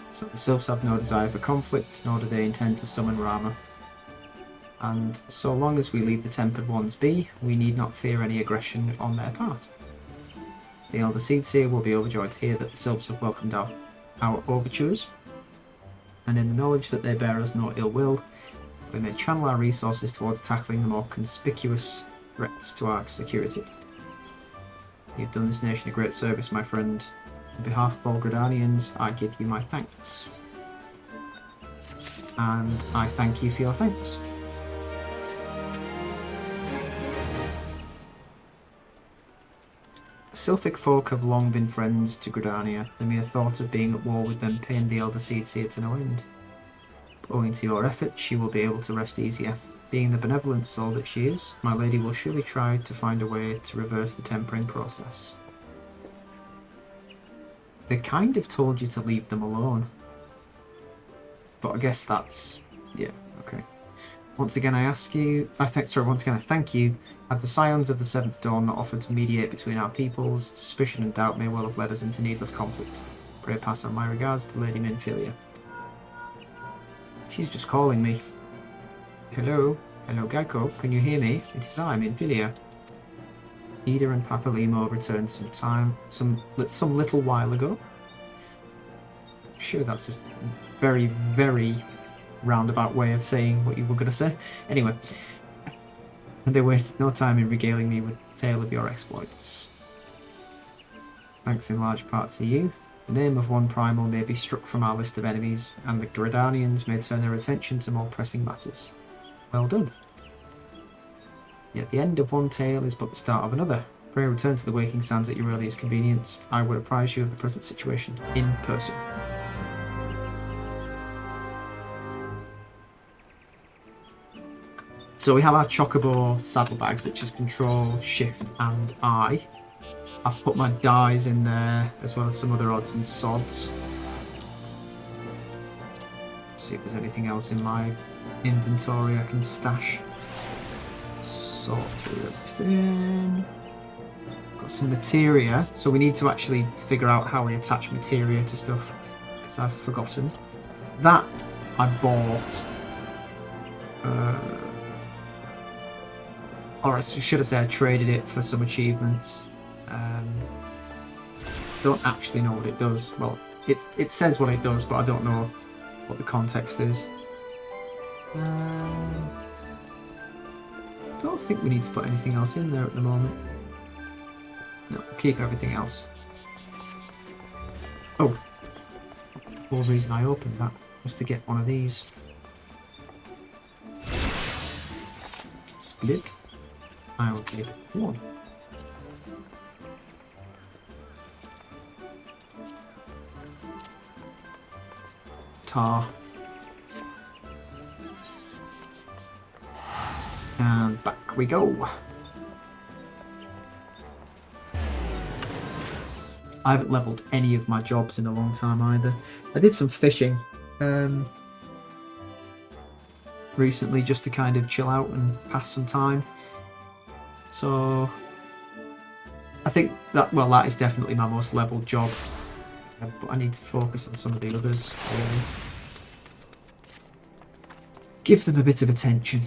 So the sylphs have no desire for conflict, nor do they intend to summon Ramuh. And so long as we leave the Tempered Ones be, we need not fear any aggression on their part. The Elder Seedseer will be overjoyed to hear that the sylphs have welcomed our overtures, and in the knowledge that they bear us no ill will, we may channel our resources towards tackling the more conspicuous threats to our security. You've done this nation a great service, my friend. On behalf of all Godanians, I give you my thanks. And I thank you for your thanks. Sylphic folk have long been friends to Godania. The mere thought of being at war with them pained the Elder Seedseer to no end. But owing to your efforts, she will be able to rest easier. Being the benevolent soul that she is, my lady will surely try to find a way to reverse the tempering process. They kind of told you to leave them alone. But I guess that's... yeah, okay. Once again I thank you. Had the Scions of the Seventh Dawn not offered to mediate between our peoples, suspicion and doubt may well have led us into needless conflict. Pray pass on my regards to Lady Minfilia. She's just calling me. Hello? Hello, Geico. Can you hear me? It is I, Minfilia. Ida and Papa Limo returned some little while ago. I'm sure that's just very, very roundabout way of saying what you were going to say. Anyway. And they wasted no time in regaling me with the tale of your exploits. Thanks in large part to you. The name of one primal may be struck from our list of enemies, and the Godanians may turn their attention to more pressing matters. Well done. Yet the end of one tale is but the start of another. Pray return to the Waking Sands at your earliest convenience. I would apprise you of the present situation in person. So we have our Chocobo saddlebags, which is Control, Shift and I. I've put my dies in there, as well as some other odds and sods. See if there's anything else in my inventory I can stash. Sort through everything. Got some materia, so we need to actually figure out how we attach materia to stuff, because I've forgotten. That I bought. Or should I say I traded it for some achievements. Don't actually know what it does. Well, it says what it does, but I don't know what the context is. Don't think we need to put anything else in there at the moment. No, keep everything else. Oh, the whole reason I opened that was to get one of these. split. I will take 1. Tar. And back we go. I haven't leveled any of my jobs in a long time either. I did some fishing recently just to kind of chill out and pass some time. So I think that, well, that is definitely my most leveled job. But I need to focus on some of the others, really. Give them a bit of attention.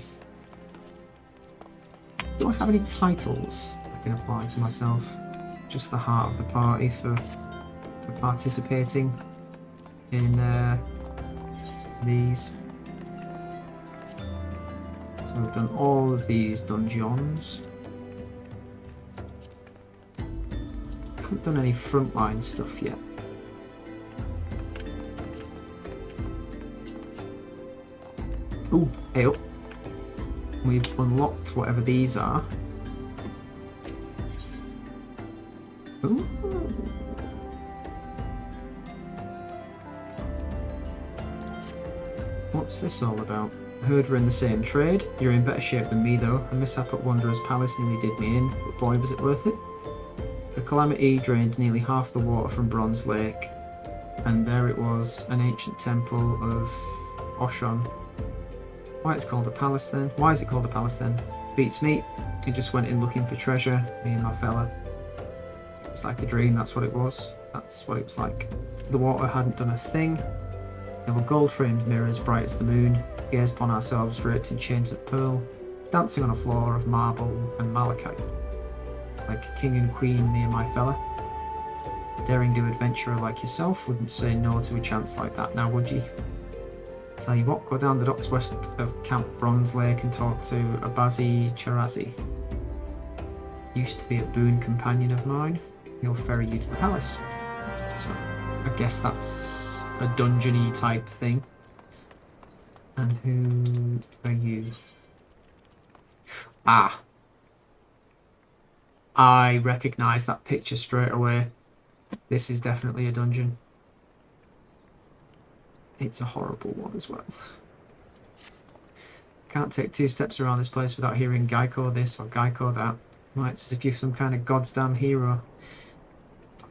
Do I have any titles I can apply to myself? Just the heart of the party for participating in these. So we've done all of these dungeons. Haven't done any frontline stuff yet. Ooh, hey up. We've unlocked whatever these are. Ooh. What's this all about? Heard we're in the same trade. You're in better shape than me though. A mishap at Wanderer's Palace nearly did me in, but boy was it worth it. The calamity drained nearly half the water from Bronze Lake, and there it was, an ancient temple of Oshon. Why it's called a palace then? Why is it called a palace then? Beats me. He just went in looking for treasure, me and my fella. It was like a dream, that's what it was. That's what it was like. The water hadn't done a thing. There were gold-framed mirrors bright as the moon, gazed upon ourselves draped in chains of pearl, dancing on a floor of marble and malachite. Like king and queen, me and my fella. Daring-do adventurer like yourself wouldn't say no to a chance like that now, would ye? Tell you what, go down the docks west of Camp Bronze Lake and talk to Abazi Charazi. Used to be a boon companion of mine. He'll ferry you to the palace. So, I guess that's a dungeony type thing. And who are you? Ah. I recognise that picture straight away. This is definitely a dungeon. It's a horrible one as well. Can't take 2 steps around this place without hearing Geico this or Geico that. Right, it's as if you're some kind of goddamn hero.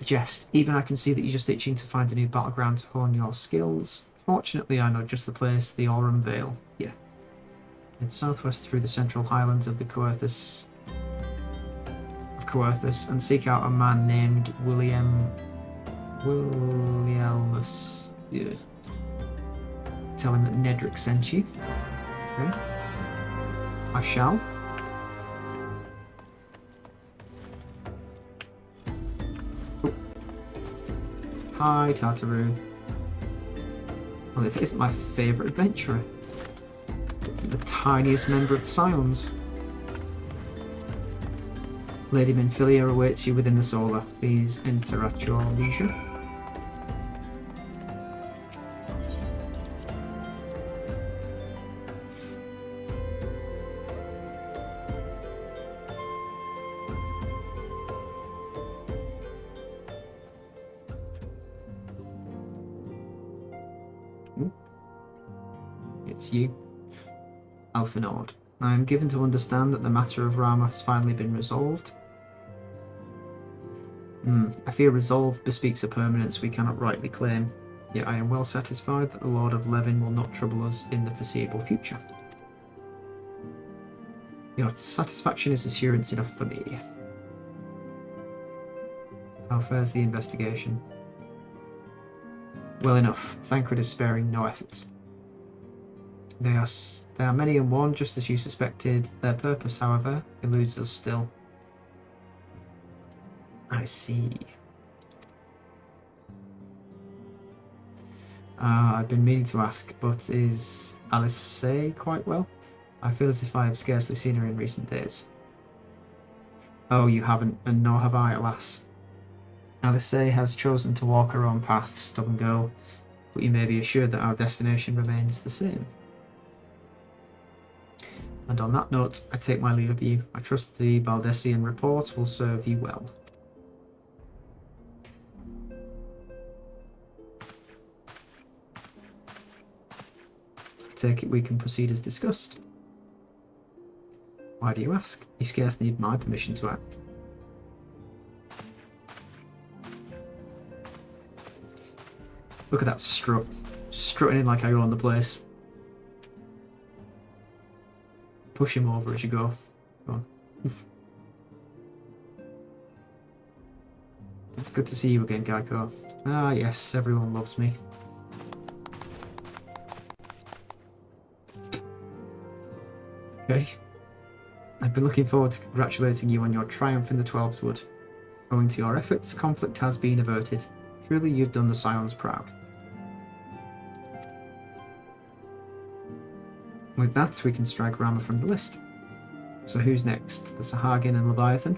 Jest. Even I can see that you're just itching to find a new battleground to hone your skills. Fortunately, I know just the place, the Aurum Vale. Yeah. It's southwest through the central highlands of the Coerthus, and seek out a man named Williamus. Yeah. Tell him that Nedrick sent you. Okay. I shall. Oh. Hi, Tartaru. Well, if it isn't my favourite adventurer. It's the tiniest member of the Scions. Lady Minfilia awaits you within the Solar. Please enter at your leisure. It's you. Alphanord. I am given to understand that the matter of Ramuh has finally been resolved. I fear resolve bespeaks a permanence we cannot rightly claim, yet I am well satisfied that the Lord of Levin will not trouble us in the foreseeable future. Your satisfaction is assurance enough for me. How fares the investigation? Well enough. Thancred is sparing no effort. They are many and one, just as you suspected. Their purpose, however, eludes us still. I see. I've been meaning to ask, but is Alice quite well? I feel as if I have scarcely seen her in recent days. Oh, you haven't, and nor have I, alas. Alice has chosen to walk her own path, stubborn girl, but you may be assured that our destination remains the same. And on that note, I take my leave of you. I trust the Baldessian report will serve you well. I take it we can proceed as discussed. Why do you ask? You scarce need my permission to act. Look at that strut. Strutting in like I own the place. Push him over as you go. Go on. Oof. It's good to see you again, Geico. Ah, yes, everyone loves me. Okay. I've been looking forward to congratulating you on your triumph in the Twelveswood. Owing to your efforts, conflict has been averted. Truly, you've done the Scions proud. With that, we can strike Ramuh from the list. So who's next? The Sahagin and Leviathan?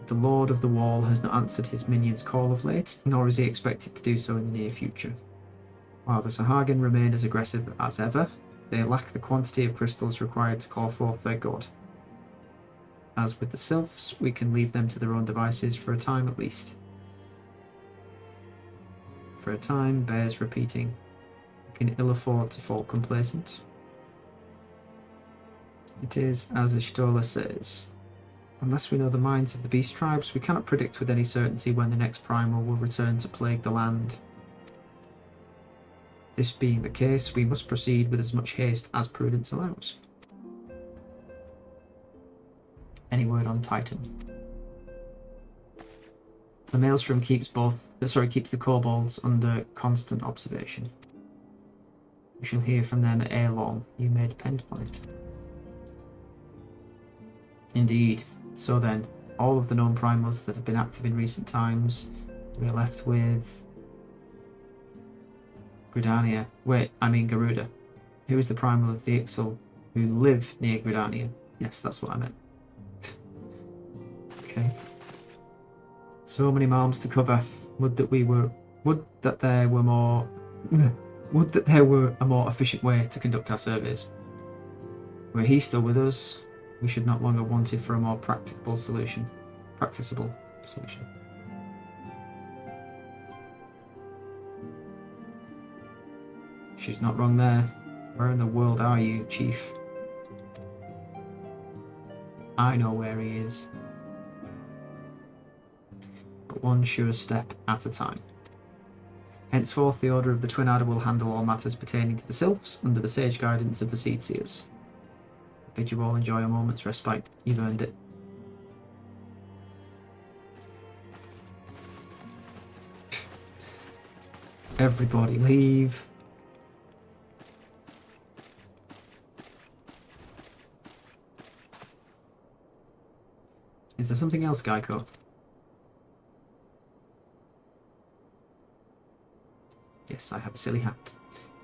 The Lord of the Wall has not answered his minion's call of late, nor is he expected to do so in the near future. While the Sahagin remain as aggressive as ever, they lack the quantity of crystals required to call forth their god. As with the sylphs, we can leave them to their own devices for a time at least. For a time bears repeating. We can ill afford to fall complacent. It is as Ishtola says. Unless we know the minds of the beast tribes, we cannot predict with any certainty when the next primal will return to plague the land. This being the case, we must proceed with as much haste as prudence allows. Any word on Titan? The Maelstrom keeps the kobolds under constant observation. We shall hear from them ere long, you may depend upon it. Indeed. So then, all of the known primals that have been active in recent times, we are left with Godania. Wait, I mean Garuda. Who is the primal of the Ixal who live near Godania? Yes, that's what I meant. Okay. So many malms to cover. Would that there were a more efficient way to conduct our surveys. Were he still with us, we should not longer want it for a more practicable solution. She's not wrong there. Where in the world are you, Chief? I know where he is. But one sure step at a time. Henceforth, the Order of the Twin Adder will handle all matters pertaining to the sylphs under the sage guidance of the Seedseers. I bid you all enjoy a moment's respite. You've earned it. Everybody leave. Is there something else, Geico? Yes, I have a silly hat.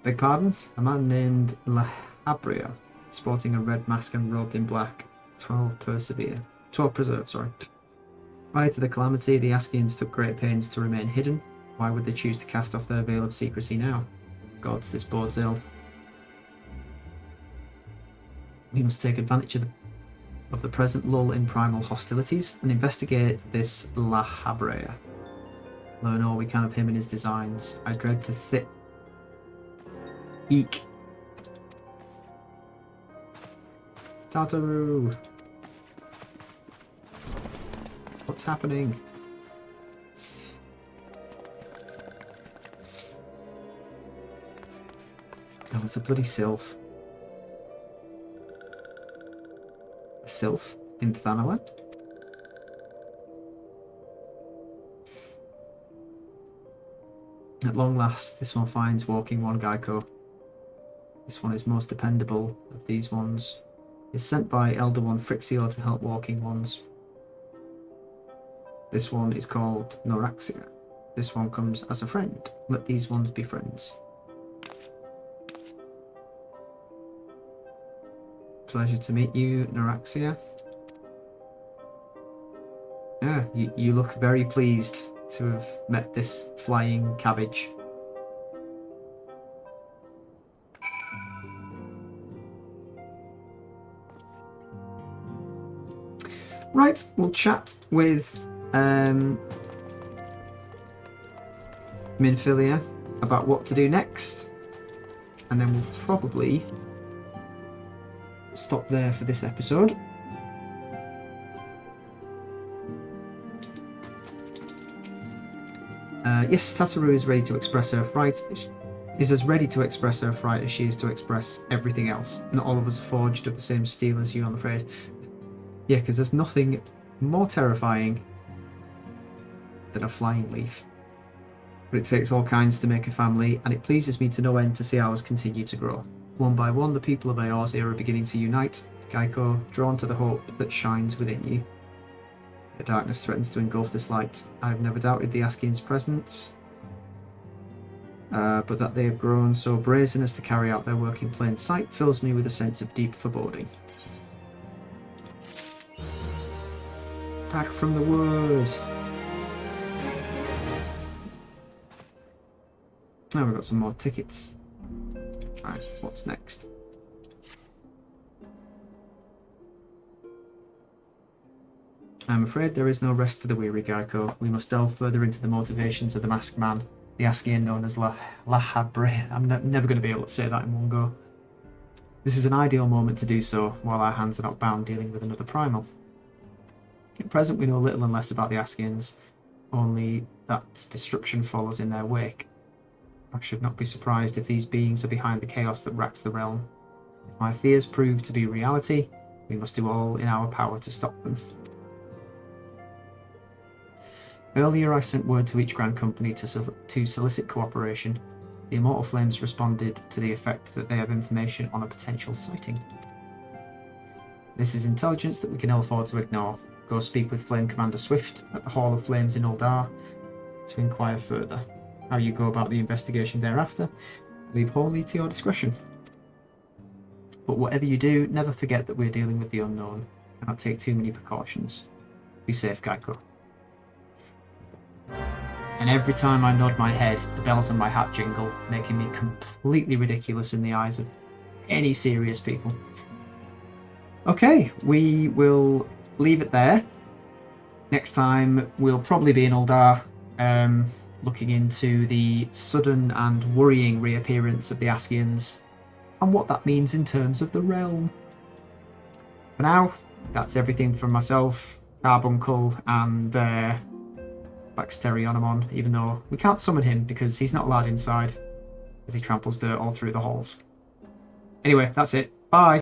Beg pardon? A man named Lahabria, sporting a red mask and robed in black. 12 preserve, sorry. Prior to the calamity, the Askians took great pains to remain hidden. Why would they choose to cast off their veil of secrecy now? Gods, this bodes ill. We must take advantage of the present lull in primal hostilities and investigate this Lahabrea. Learn all we can of him and his designs. I dread to Eek. Tataru! What's happening? Oh, it's a bloody sylph. A sylph in Thanalan? At long last, this one finds walking one Geico. This one is most dependable of these ones. Is sent by Elder One Frixiel to help walking ones. This one is called Noraxia. This one comes as a friend. Let these ones be friends. Pleasure to meet you, Noraxia. Yeah, you look very pleased to have met this flying cabbage. Right, we'll chat with Minfilia about what to do next, and then we'll probably stop there for this episode. Yes, Tataru is ready to express her fright. Is as ready to express her fright as she is to express everything else. Not all of us are forged of the same steel as you, I'm afraid. Yeah, because there's nothing more terrifying than a flying leaf. But it takes all kinds to make a family, and it pleases me to no end to see ours continue to grow. One by one, the people of Eorzea are beginning to unite. Geico, drawn to the hope that shines within you. The darkness threatens to engulf this light. I have never doubted the Askians' presence, but that they have grown so brazen as to carry out their work in plain sight fills me with a sense of deep foreboding. Back from the woods. Now we've got some more tickets. Right, what's next? I'm afraid there is no rest for the weary, Geico. We must delve further into the motivations of the masked man, the Askian known as Lahabre. I'm never going to be able to say that in one go. This is an ideal moment to do so, while our hands are not bound dealing with another primal. At present we know little and less about the Askians, only that destruction follows in their wake. I should not be surprised if these beings are behind the chaos that racks the realm. If my fears prove to be reality, we must do all in our power to stop them. Earlier I sent word to each Grand Company to solicit cooperation. The Immortal Flames responded to the effect that they have information on a potential sighting. This is intelligence that we can ill afford to ignore. Go speak with Flame Commander Swift at the Hall of Flames in Uldar to inquire further. How you go about the investigation thereafter, leave wholly to your discretion. But whatever you do, never forget that we're dealing with the unknown. Cannot take too many precautions. Be safe, Geico. And every time I nod my head, the bells on my hat jingle, making me completely ridiculous in the eyes of any serious people. Okay, we will leave it there. Next time, we'll probably be in Uldar, looking into the sudden and worrying reappearance of the Askians, and what that means in terms of the realm. For now, that's everything from myself, Carbuncle, and Baxterionomon, even though we can't summon him because he's not allowed inside, as he tramples dirt all through the halls. Anyway, that's it. Bye!